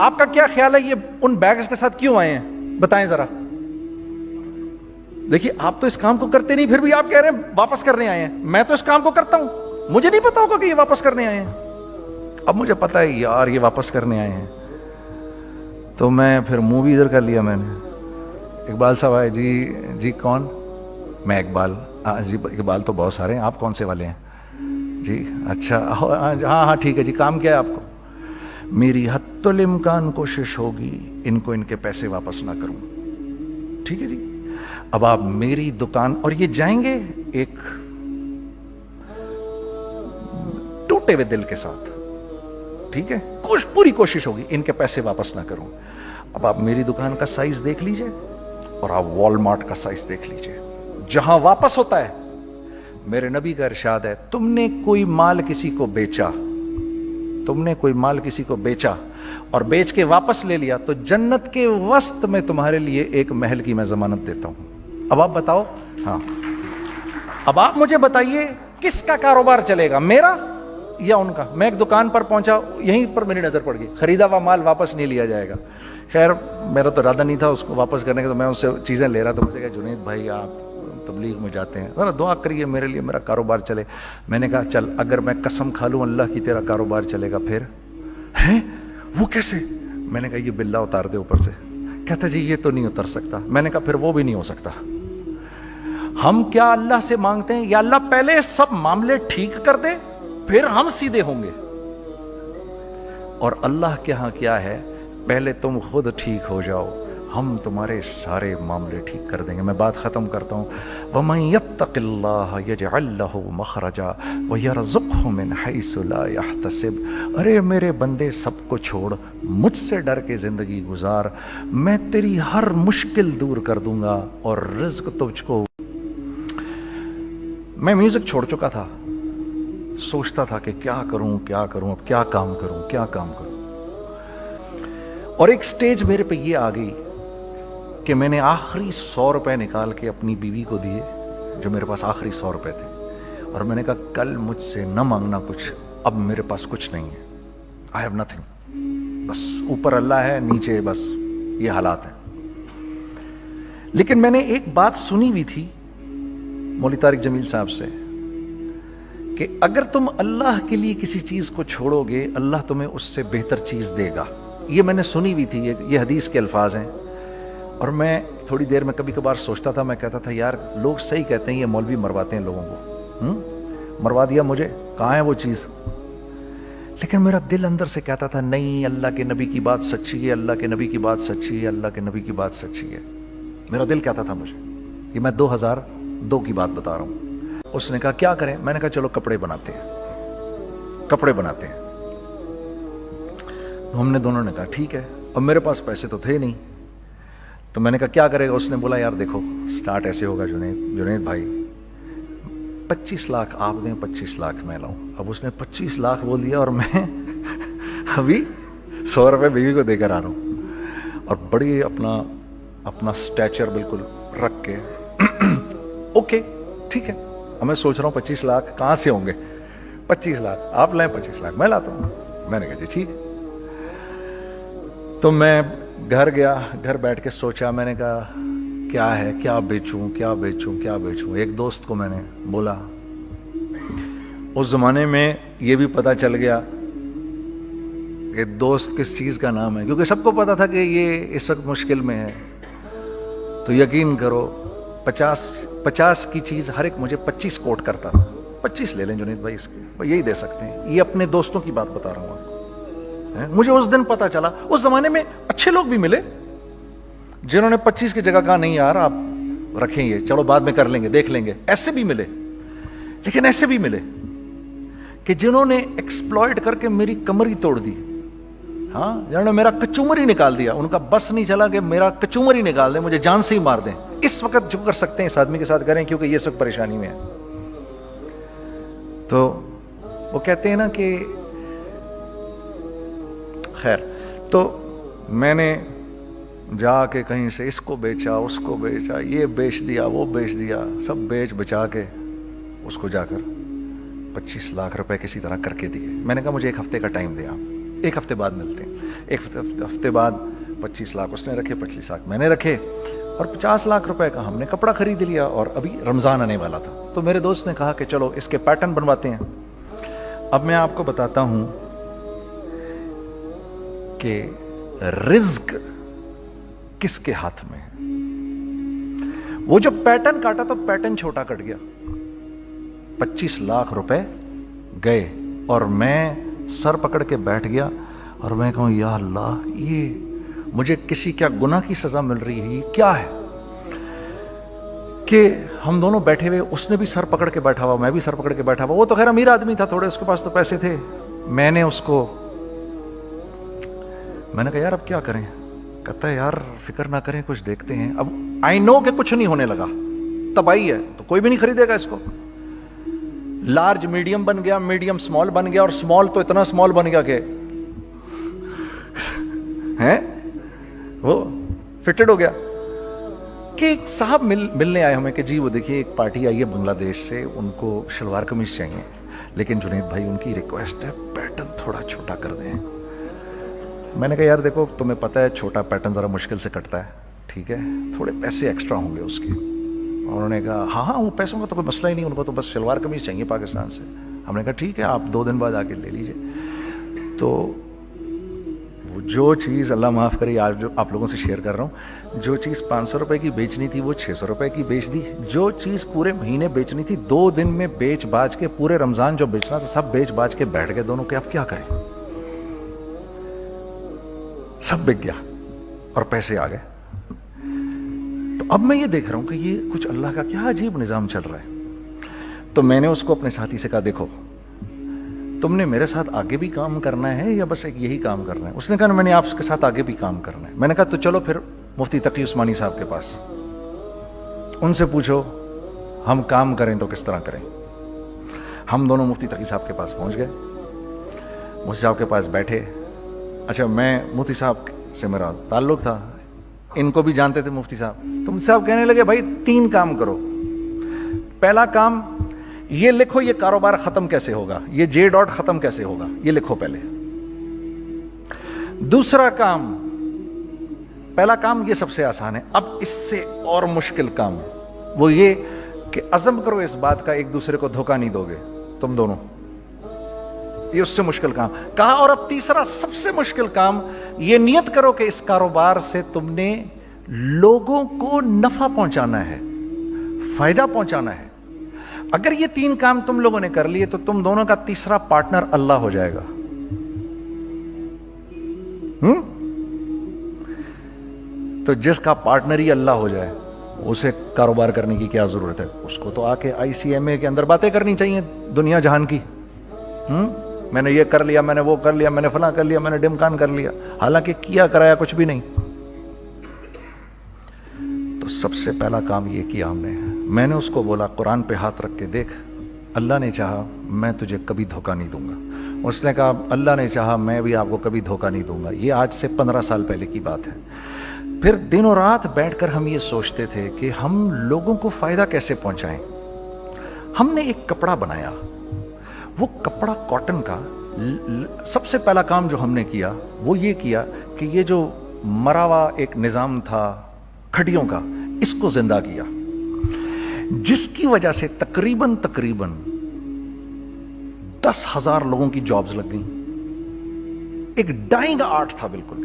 آپ کا کیا خیال ہے یہ ان بیگز کے ساتھ کیوں آئے ہیں, بتائیں ذرا. دیکھیے آپ تو اس کام کو کرتے نہیں, پھر بھی آپ کہہ رہے ہیں واپس کرنے آئے ہیں. میں تو اس کام کو کرتا ہوں, مجھے نہیں پتا ہوگا کہ یہ واپس کرنے آئے ہیں. اب مجھے پتا ہے یار یہ واپس کرنے آئے ہیں, تو میں پھر منہ بھی ادھر کر لیا. میں نے, اقبال صاحب آئے, جی کون, میں اقبال. جی اقبال تو بہت سارے ہیں, آپ کون سے والے ہیں جی, اچھا ہاں ٹھیک ہے جی, کام کیا ہے آپ کو. میری حتی الامکان کوشش ہوگی ان کو ان کے پیسے واپس نہ کروں. ٹھیک ہے جی, اب آپ میری دکان, اور یہ جائیں گے ایک ٹوٹے ہوئے دل کے ساتھ. ٹھیک ہے, پوری کوشش ہوگی ان کے پیسے واپس نہ کروں. اب آپ میری دکان کا سائز دیکھ لیجئے اور آپ وال مارٹ کا سائز دیکھ لیجئے, جہاں واپس ہوتا ہے. میرے نبی کا ارشاد ہے, تم نے کوئی مال کسی کو بیچا, تم نے کوئی مال کسی کو بیچا اور بیچ کے واپس لے لیا, تو جنت کے وسط میں تمہارے لیے ایک محل کی میں ضمانت دیتا ہوں. اب آپ بتاؤ, ہاں اب آپ مجھے بتائیے کس کا کاروبار چلے گا, میرا یا ان کا. میں ایک دکان پر پہنچا, یہیں پر میری نظر پڑ گئی, خریدا ہوا مال واپس نہیں لیا جائے گا. خیر میرا تو ارادہ نہیں تھا اس کو واپس کرنے کا, تو میں اس سے چیزیں لے رہا تھا. مجھے کہا جنید بھائی آپ تبلیغ میں جاتے ہیں, ذرا دعا کریے میرے لیے, میرا کاروبار چلے. میں نے کہا چل, اگر میں قسم کھا لوں اللہ کی تیرا کاروبار چلے گا, پھر ہیں وہ کیسے. میں نے کہا یہ بلا اتار دے اوپر سے. کہتا جی یہ تو نہیں اتر سکتا. میں نے کہا پھر وہ بھی نہیں ہو سکتا. ہم کیا اللہ سے مانگتے ہیں, یا اللہ پہلے سب معاملے ٹھیک کر دے پھر ہم سیدھے ہوں گے, اور اللہ کے ہاں کیا ہے, پہلے تم خود ٹھیک ہو جاؤ, ہم تمہارے سارے معاملے ٹھیک کر دیں گے. میں بات ختم کرتا ہوں. وَمَن يَتَّقِ اللَّهَ يَجْعَل لَّهُ مَخْرَجًا وَيَرْزُقْهُ مِنْ حَيْثُ لَا يَحْتَسِبُ. ارے میرے بندے سب کو چھوڑ, مجھ سے ڈر کے زندگی گزار, میں تیری ہر مشکل دور کر دوں گا اور رزق تجھ کو. میں میوزک چھوڑ چکا تھا, سوچتا تھا کہ کیا کروں اب کیا کام کروں. اور ایک سٹیج میرے پہ یہ آ گئی کہ میں نے آخری 100 روپے نکال کے اپنی بیوی کو دیے, جو میرے پاس آخری 100 روپے تھے, اور میں نے کہا کل مجھ سے نہ مانگنا کچھ, اب میرے پاس کچھ نہیں ہے, آئی ہیو نتھنگ, بس اوپر اللہ ہے نیچے بس یہ حالات ہیں. لیکن میں نے ایک بات سنی ہوئی تھی مولوی طارق جمیل صاحب سے, کہ اگر تم اللہ کے لیے کسی چیز کو چھوڑو گے اللہ تمہیں اس سے بہتر چیز دے گا. یہ میں نے سنی ہوئی تھی, یہ حدیث کے الفاظ ہیں. اور میں تھوڑی دیر میں کبھی کبھار سوچتا تھا, میں کہتا تھا یار لوگ صحیح کہتے ہیں, یہ مولوی مرواتے ہیں لوگوں کو, مروا دیا مجھے, کہاں ہے وہ چیز. لیکن میرا دل اندر سے کہتا تھا نہیں, اللہ کے نبی کی بات سچی ہے, اللہ کے نبی کی بات سچی ہے, اللہ کے نبی کی بات سچی ہے. میرا دل کہتا تھا مجھے. یہ میں 2002 کی بات بتا رہا ہوں. اس نے کہا کیا کریں, میں نے کہا چلو کپڑے بناتے ہیں. ہم نے دونوں نے کہا ٹھیک ہے. اب میرے پاس پیسے تو تھے نہیں, تو میں نے کہا کیا کرے گا. اس نے بولا یار دیکھو سٹارٹ ایسے ہوگا جنید بھائی, 25 لاکھ آپ دیں 25 لاکھ میں لاؤں. اب اس نے 25 لاکھ بول دیا اور میں ابھی 100 روپے بیوی کو دے کر آ رہا ہوں, اور بڑی اپنا سٹیچر بالکل رکھ کے اوکے ٹھیک ہے. اب میں سوچ رہا ہوں 25 لاکھ کہاں سے ہوں گے, 25 لاکھ آپ لائیں 25 لاکھ میں لاتا ہوں. میں نے کہا جی ٹھیک ہے. تو میں گھر گیا, گھر بیٹھ کے سوچا, میں نے کہا کیا ہے, کیا بیچوں کیا بیچوں کیا بیچوں. ایک دوست کو میں نے بولا, اس زمانے میں یہ بھی پتا چل گیا کہ دوست کس چیز کا نام ہے, کیونکہ سب کو پتا تھا کہ یہ اس وقت مشکل میں ہے. تو یقین کرو 50 کی چیز ہر ایک مجھے 25 کوٹ کرتا تھا. 25 لے لیں جنید بھائی اس کے, یہی دے سکتے ہیں. یہ اپنے دوستوں کی بات بتا رہا ہوں آپ کو. مجھے اس دن پتا چلا, اس زمانے میں اچھے لوگ بھی ملے جنہوں نے 25 کی جگہ کہا نہیں یار آپ رکھیں یہ, چلو بعد میں کر لیں گے دیکھ لیں گے. ایسے بھی ملے, لیکن ایسے بھی ملے کہ جنہوں نے ایکسپلائٹ کر کے میری کمر ہی توڑ دی. ہاں, جنہوں نے میرا کچومر ہی نکال دیا. ان کا بس نہیں چلا کہ میرا کچومر ہی نکال دیں, مجھے جان سے ہی مار دیں. اس وقت جو کر سکتے ہیں اس آدمی کے ساتھ کریں, کیونکہ یہ اس وقت پریشانی میں ہے. تو وہ کہتے ہیں نا کہ خیر, تو میں نے جا کے کہیں سے اس کو بیچا اس کو بیچا, یہ بیچ دیا وہ بیچ دیا, سب بیچ بچا کے اس کو جا کر 25 لاکھ روپے کسی طرح کر کے دیے. میں نے کہا مجھے 1 ہفتے کا ٹائم دے, آپ 1 ہفتے بعد ملتے ہیں. 1 ہفتے بعد 25 لاکھ اس نے رکھے, 25 لاکھ میں نے رکھے, اور 50 لاکھ روپے کا ہم نے کپڑا خرید لیا. اور ابھی رمضان آنے والا تھا, تو میرے دوست نے کہا کہ چلو اس کے پیٹرن بنواتے ہیں. اب میں آپ کو بتاتا ہوں کہ رزق کس کے ہاتھ میں ہے. وہ جو پیٹرن کاٹا تو پیٹرن چھوٹا کٹ گیا, 25 لاکھ روپے گئے, اور میں سر پکڑ کے بیٹھ گیا اور میں کہوں یا اللہ یہ مجھے کسی کیا گناہ کی سزا مل رہی ہے, یہ کیا ہے. کہ ہم دونوں بیٹھے ہوئے, اس نے بھی سر پکڑ کے بیٹھا ہوا, میں بھی سر پکڑ کے بیٹھا ہوا. وہ تو خیر امیر آدمی تھا تھوڑے, اس کے پاس تو پیسے تھے. میں نے اس کو میں نے کہا یار اب کیا کریں. کہتا ہے یار فکر نہ کریں کچھ دیکھتے ہیں. اب آئی نو کہ کچھ نہیں ہونے لگا, تباہی ہے, تو کوئی بھی نہیں خریدے گا اس کو. لارج میڈیم بن گیا, میڈیم سمال بن گیا, اور سمال تو اتنا سمال بن گیا کہ ہیں وہ فٹڈ ہو گیا. کہ ایک صاحب ملنے آئے ہمیں کہ جی وہ دیکھیے ایک پارٹی آئی ہے بنگلہ دیش سے, ان کو شلوار قمیص چاہیے, لیکن جنید بھائی ان کی ریکویسٹ ہے پیٹرن تھوڑا چھوٹا کر دیں. میں نے کہا یار دیکھو تمہیں پتہ ہے چھوٹا پیٹرن ذرا مشکل سے کٹتا ہے, ٹھیک ہے تھوڑے پیسے ایکسٹرا ہوں گے اس کے. انہوں نے کہا ہاں وہ پیسوں کا تو کوئی مسئلہ ہی نہیں, ان کو تو بس شلوار قمیص چاہیے پاکستان سے. ہم نے کہا ٹھیک ہے آپ 2 دن بعد آ کے لے لیجئے. تو وہ جو چیز اللہ معاف کرے آج جو آپ لوگوں سے شیئر کر رہا ہوں, جو چیز 500 روپے کی بیچنی تھی وہ 600 روپے کی بیچ دی. جو چیز پورے مہینے بیچنی تھی 2 دن میں بیچ باج کے, پورے رمضان جو بیچنا تھا سب بیچ باج کے بیٹھ گئے دونوں کہ اب کیا کریں. سب بک گیا اور پیسے آ گئے. تو اب میں یہ دیکھ رہا ہوں کہ یہ کچھ اللہ کا کیا عجیب نظام چل رہا ہے. تو میں نے اس کو اپنے ساتھی سے کہا دیکھو تم نے میرے ساتھ آگے بھی کام کرنا ہے یا بس ایک یہی کام کرنا ہے. اس نے کہا میں نے آپ کے ساتھ آگے بھی کام کرنا ہے. میں نے کہا تو چلو پھر مفتی تقی عثمانی صاحب کے پاس, ان سے پوچھو ہم کام کریں تو کس طرح کریں. ہم دونوں مفتی تقی صاحب کے پاس پہنچ گئے, مفتی صاحب کے پاس بیٹھے. اچھا میں مفتی صاحب سے میرا تعلق تھا, ان کو بھی جانتے تھے مفتی صاحب. تو مفتی صاحب کہنے لگے بھائی 3 کام کرو. پہلا کام یہ لکھو یہ کاروبار ختم کیسے ہوگا, یہ جے ڈاٹ ختم کیسے ہوگا, یہ لکھو پہلے. دوسرا کام, پہلا کام یہ سب سے آسان ہے, اب اس سے اور مشکل کام وہ یہ کہ عزم کرو اس بات کا ایک دوسرے کو دھوکہ نہیں دو گے تم دونوں, یہ اس سے مشکل کام کہا. اور اب تیسرا سب سے مشکل کام, یہ نیت کرو کہ اس کاروبار سے تم نے لوگوں کو نفع پہنچانا ہے, فائدہ پہنچانا ہے. اگر یہ 3 کام تم لوگوں نے کر لیے تو تم دونوں کا تیسرا پارٹنر اللہ ہو جائے گا. تو جس کا پارٹنر ہی اللہ ہو جائے اسے کاروبار کرنے کی کیا ضرورت ہے. اس کو تو آ کے ICMA کے اندر باتیں کرنی چاہیے دنیا جہان کی. میں نے یہ کر لیا, میں نے وہ کر لیا, میں نے فلاں کر لیا, میں نے ڈمکان کر لیا, حالانکہ کیا کرایا کچھ بھی نہیں. تو سب سے پہلا کام یہ کیا ہم نے, میں نے اس کو بولا قرآن پہ ہاتھ رکھ کے, دیکھ اللہ نے چاہا میں تجھے کبھی دھوکہ نہیں دوں گا. اس نے کہا اللہ نے چاہا میں بھی آپ کو کبھی دھوکہ نہیں دوں گا. یہ آج سے 15 سال پہلے کی بات ہے. پھر دن اور رات بیٹھ کر ہم یہ سوچتے تھے کہ ہم لوگوں کو فائدہ کیسے پہنچائیں. ہم نے ایک کپڑا بنایا, وہ کپڑا کاٹن کا. سب سے پہلا کام جو ہم نے کیا وہ یہ کیا کہ یہ جو مرا ہوا ایک نظام تھا کھڑیوں کا, اس کو زندہ کیا, جس کی وجہ سے تقریباً 10,000 لوگوں کی جابز لگ گئیں. ایک ڈائنگ آرٹ تھا بالکل.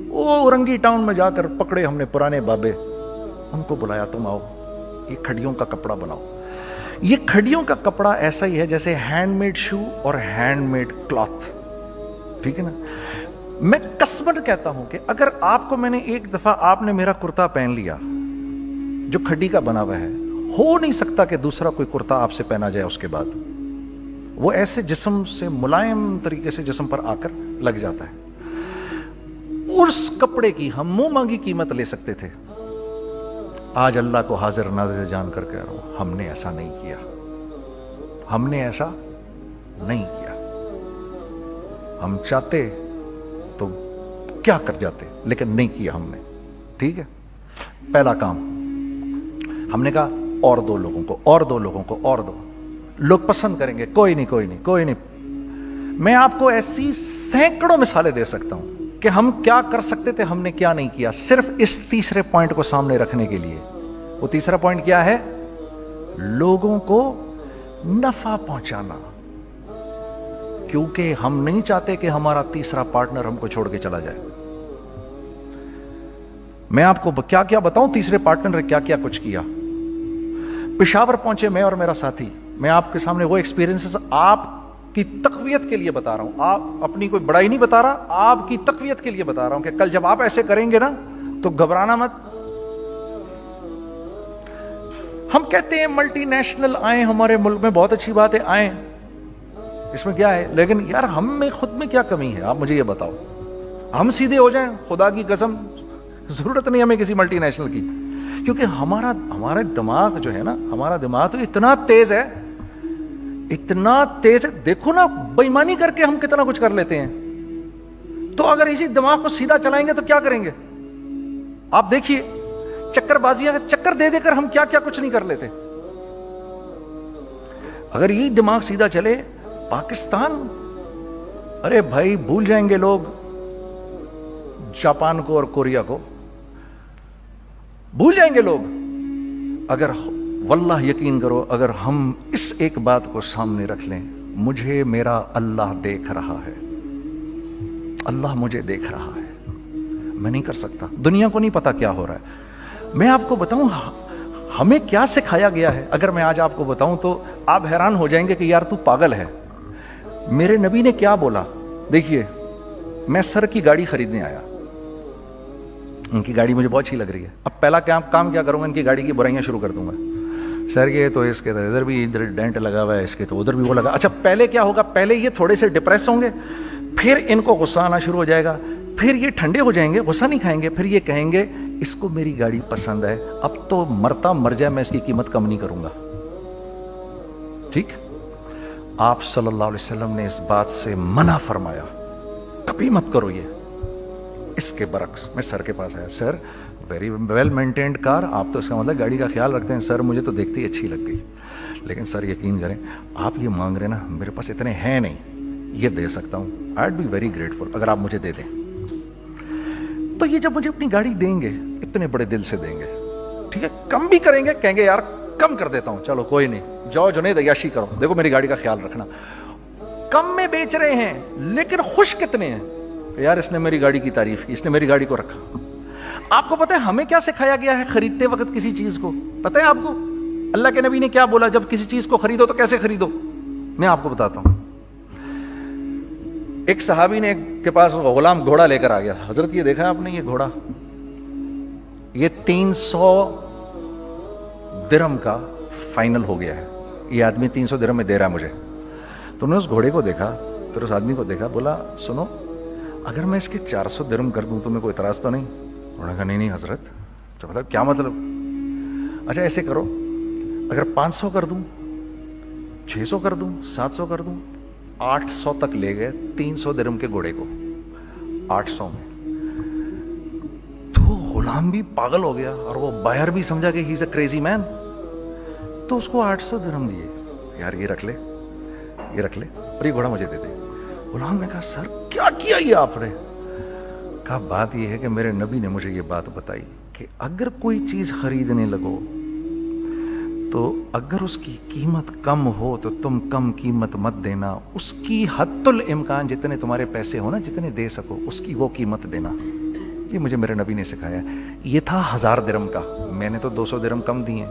وہ رنگی ٹاؤن میں جا کر پکڑے ہم نے پرانے بابے, ان کو بلایا تم آؤ یہ کھڑیوں کا کپڑا بناؤ. یہ کھڑیوں کا کپڑا ایسا ہی ہے جیسے ہینڈ میڈ شو اور ہینڈ میڈ کلاتھ, ٹھیک ہے نا. میں قسمن کہتا ہوں کہ اگر آپ کو میں نے ایک دفعہ آپ نے میرا کرتا پہن لیا جو کھڑی کا بنا ہوا ہے, ہو نہیں سکتا کہ دوسرا کوئی کرتا آپ سے پہنا جائے اس کے بعد. وہ ایسے جسم سے ملائم طریقے سے جسم پر آ کر لگ جاتا ہے. اس کپڑے کی ہم منہ مانگی قیمت لے سکتے تھے. آج اللہ کو حاضر ناظر جان کر کہہ رہا ہوں, ہم نے ایسا نہیں کیا. ہم نے ایسا نہیں کیا. ہم چاہتے تو کیا کر جاتے, لیکن نہیں کیا ہم نے. ٹھیک ہے, پہلا کام ہم نے کہا اور دو لوگوں کو, اور دو لوگوں کو, اور دو لوگ پسند کریں گے. کوئی نہیں, کوئی نہیں, کوئی نہیں. میں آپ کو ایسی سینکڑوں مثالیں دے سکتا ہوں کہ ہم کیا کر سکتے تھے, ہم نے کیا نہیں کیا, صرف اس تیسرے پوائنٹ کو سامنے رکھنے کے لیے. وہ تیسرا پوائنٹ کیا ہے؟ لوگوں کو نفع پہنچانا. کیونکہ ہم نہیں چاہتے کہ ہمارا تیسرا پارٹنر ہم کو چھوڑ کے چلا جائے. میں آپ کو کیا کیا بتاؤں, تیسرے پارٹنر نے کیا کیا کچھ کیا. پشاور پہنچے میں اور میرا ساتھی. میں آپ کے سامنے وہ ایکسپیرینسز آپ کی تقویت کے لیے بتا رہا ہوں, آپ اپنی کوئی بڑائی نہیں بتا رہا, آپ کی تقویت کے لیے بتا رہا ہوں کہ کل جب آپ ایسے کریں گے نا تو گھبرانا مت. ہم کہتے ہیں ملٹی نیشنل آئیں ہمارے ملک میں, بہت اچھی بات ہے, آئیں, اس میں کیا ہے, لیکن یار ہم میں خود میں کیا کمی ہے, آپ مجھے یہ بتاؤ. ہم سیدھے ہو جائیں, خدا کی قسم ضرورت نہیں ہمیں کسی ملٹی نیشنل کی. کیونکہ ہمارا دماغ جو ہے نا, ہمارا دماغ تو اتنا تیز ہے, اتنا تیز ہے. دیکھو نا بے ایمانی کر کے ہم کتنا کچھ کر لیتے ہیں. تو اگر اسی دماغ کو سیدھا چلائیں گے تو کیا کریں گے آپ دیکھیے. چکر بازیاں چکر دے دے کر ہم کیا کیا کچھ نہیں کر لیتے. اگر یہ دماغ سیدھا چلے, پاکستان, ارے بھائی بھول جائیں گے لوگ جاپان کو اور کوریا کو, بھول جائیں گے لوگ. اگر واللہ یقین کرو, اگر ہم اس ایک بات کو سامنے رکھ لیں, مجھے میرا اللہ دیکھ رہا ہے, اللہ مجھے دیکھ رہا ہے, میں نہیں کر سکتا. دنیا کو نہیں پتا کیا ہو رہا ہے. میں آپ کو بتاؤں ہمیں کیا سکھایا گیا ہے. اگر میں آج آپ کو بتاؤں تو آپ حیران ہو جائیں گے کہ یار تو پاگل ہے. میرے نبی نے کیا بولا. دیکھیے, میں سر کی گاڑی خریدنے آیا, ان کی گاڑی مجھے بہت اچھی لگ رہی ہے. اب پہلا کام کیا کروں گا, ان کی گاڑی کی برائیاں شروع کر دوں گا. سر یہ تو اس کے ادھر بھی ادھر ڈینٹ لگا ہوا ہے, اس کے تو ادھر بھی وہ لگا. اچھا پہلے کیا ہوگا, پہلے یہ تھوڑے سے ڈپریس ہوں گے, پھر ان کو غصہ آنا شروع ہو جائے گا, پھر یہ ٹھنڈے ہو جائیں گے, غصہ نہیں کھائیں گے, پھر یہ کہیں گے اس کو میری گاڑی پسند ہے, اب تو مرتا مر جائے میں اس کی قیمت کم نہیں کروں گا. ٹھیک, آپ صلی اللہ علیہ وسلم نے اس بات سے منع فرمایا, کبھی مت کرو یہ. اس کے برعکس میں سر کے پاس آیا, سر ویری ویل مینٹینڈ کار, آپ تو اس کا مطلب گاڑی کا خیال رکھتے ہیں. سر مجھے تو دیکھتے ہی اچھی لگ گئی, لیکن سر یقین کریں آپ یہ مانگ رہے نا, میرے پاس اتنے ہیں نہیں, یہ دے سکتا ہوں. I would be very grateful اگر آپ مجھے دے دیں. تو یہ جب مجھے اپنی گاڑی دیں گے, اتنے بڑے دل سے دیں گے, ٹھیک ہے, کم بھی کریں گے, کہیں گے یار کم کر دیتا ہوں, چلو کوئی نہیں, جاؤ جنید عیاشی کرو, دیکھو میری گاڑی کا خیال رکھنا. کم میں بیچ رہے ہیں لیکن خوش کتنے ہیں, یار اس نے میری گاڑی کی تعریف کی, اس نے میری گاڑی کو رکھا. آپ کو پتہ ہے ہمیں کیا سکھایا گیا ہے خریدتے وقت کسی چیز کو, پتہ ہے آپ کو اللہ کے نبی نے کیا بولا, جب کسی چیز کو خریدو تو کیسے خریدو. میں آپ کو بتاتا ہوں. ایک صحابی نے کے پاس غلام گھوڑا لے کر آ گیا. حضرت یہ دیکھا آپ نے, یہ گھوڑا یہ 300 درہم کا فائنل ہو گیا ہے, یہ آدمی 300 درہم میں دے رہا ہے مجھے. تو انہوں نے اس گھوڑے کو دیکھا, پھر اس آدمی کو دیکھا, بولا سنو اگر میں اس کے 400 درہم کر دوں تو میں کوئی اعتراض تو نہیں؟ انہوں نے کہا نہیں نہیں حضرت. تو مطلب کیا مطلب؟ اچھا ایسے کرو, اگر 500 کر دوں, 600 کر دوں, 700 کر دوں. 800 تک لے گئے 300 درہم کے گھوڑے کو, 800 میں. تو غلام بھی پاگل ہو گیا اور وہ بائر بھی سمجھا کہ ہی از اے کریزی مین. تو اس کو 800 درہم دیے, یار یہ رکھ لے, یہ رکھ لے, اور یہ گھوڑا مجھے دے دے. غلام نے کہا سر کیا کیا یہ آپ نے؟ کہا بات یہ ہے کہ میرے نبی نے مجھے یہ بات بتائی کہ اگر کوئی چیز خریدنے لگو تو اگر اس کی قیمت کم ہو تو تم کم قیمت مت دینا, اس کی حد الامکان جتنے تمہارے پیسے ہو نا, جتنے دے سکو اس کی وہ قیمت دینا. یہ مجھے میرے نبی نے سکھایا. یہ تھا 1000 درہم کا, میں نے تو 200 درہم کم دیے.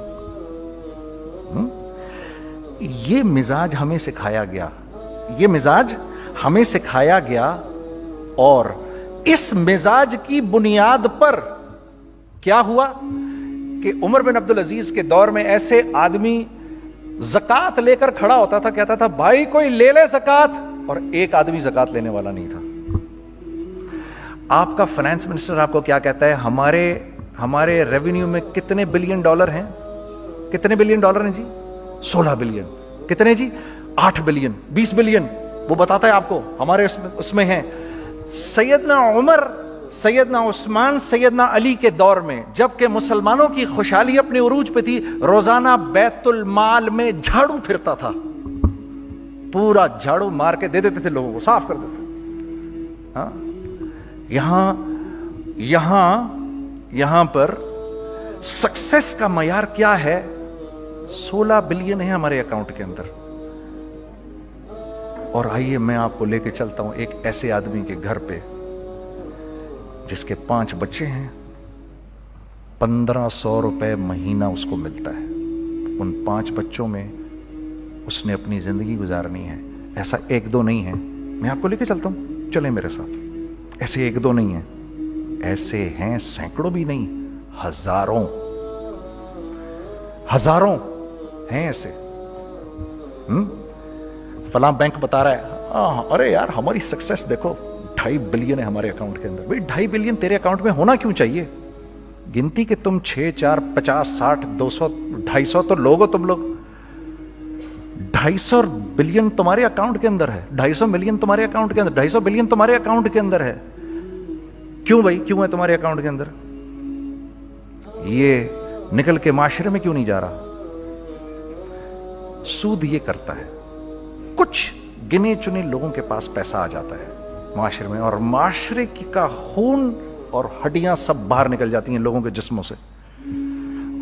یہ مزاج ہمیں سکھایا گیا, یہ مزاج ہمیں سکھایا گیا. اور اس مزاج کی بنیاد پر کیا ہوا کہ عمر بن عبدالعزیز کے دور میں ایسے آدمی زکات لے کر کھڑا ہوتا تھا, کہتا تھا بھائی کوئی لے لے زکات, اور ایک آدمی زکات لینے والا نہیں تھا. آپ کا فائنانس منسٹر آپ کو کیا کہتا ہے؟ ہمارے ریونیو میں کتنے بلین ڈالر ہیں؟ کتنے بلین ڈالر ہیں جی؟ 16 بلین. کتنے جی؟ 8 بلین, 20 بلین. وہ بتاتا ہے آپ کو ہمارے اس میں ہیں. سیدنا عمر, سیدنا عثمان, سیدنا علی کے دور میں جب کہ مسلمانوں کی خوشحالی اپنے عروج پہ تھی, روزانہ بیت المال میں جھاڑو پھرتا تھا, پورا جھاڑو مار کے دے دیتے تھے لوگوں کو, صاف کر دیتے. ہاں یہاں پر سکسیس کا معیار کیا ہے؟ 16 بلین ہے ہمارے اکاؤنٹ کے اندر. اور آئیے میں آپ کو لے کے چلتا ہوں ایک ایسے آدمی کے گھر پہ جس کے 5 بچے ہیں, 1500 روپے مہینہ اس کو ملتا ہے. ان 5 بچوں میں اس نے اپنی زندگی گزارنی ہے. ایسا 1-2 نہیں ہے, میں آپ کو لے کے چلتا ہوں, چلیں میرے ساتھ. ایسے 1-2 نہیں ہیں, ایسے ہیں سینکڑوں بھی نہیں, ہزاروں ہیں ایسے. فلاں بینک بتا رہا ہے ارے یار ہماری سکسیس دیکھو 2.5 بلین ہے ہمارے اکاؤنٹ کے اندر. بھائی 2.5 بلین تیرے اکاؤنٹ میں ہونا کیوں چاہیے؟ گنتی کہ تم 6, 4, 50, 60, 200, 250 تو لوگ ہو تم لوگ. 250 بلین تمہارے اکاؤنٹ کے اندر ہے, 250 ملین تمہارے اکاؤنٹ کے اندر, 250 بلین تمہارے اکاؤنٹ کے اندر ہے. کیوں بھائی, کیوں ہے تمہارے اکاؤنٹ کے اندر؟ یہ نکل کے معاشرے میں کیوں نہیں جا رہا؟ سود یہ کرتا ہے, کچھ گنے چنے لوگوں کے پاس پیسہ آ جاتا ہے معاشرے میں, اور معاشرے کا خون اور ہڈیاں سب باہر نکل جاتی ہیں لوگوں کے جسموں سے,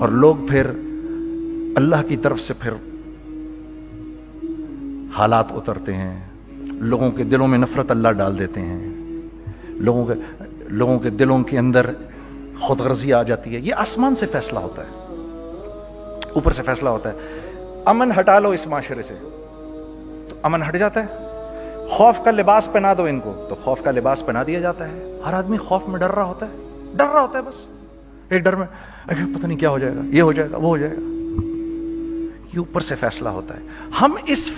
اور لوگ پھر اللہ کی طرف سے پھر حالات اترتے ہیں, لوگوں کے دلوں میں نفرت اللہ ڈال دیتے ہیں, لوگوں کے دلوں کے اندر خود غرضی آ جاتی ہے. یہ آسمان سے فیصلہ ہوتا ہے, اوپر سے فیصلہ ہوتا ہے. امن ہٹا لو اس معاشرے سے تو امن ہٹ جاتا ہے. خوف کا لباس پہنا دو ان کو تو خوف کا لباس پہنا دیا جاتا ہے. ہر آدمی خوف میں ڈر رہا ہوتا ہے, بس ایک ڈر میں پتہ نہیں کیا ہو جائے گا, یہ ہو جائے گا, وہ ہو جائے گا. یہ اوپر سے فیصلہ ہوتا ہے. ہم اس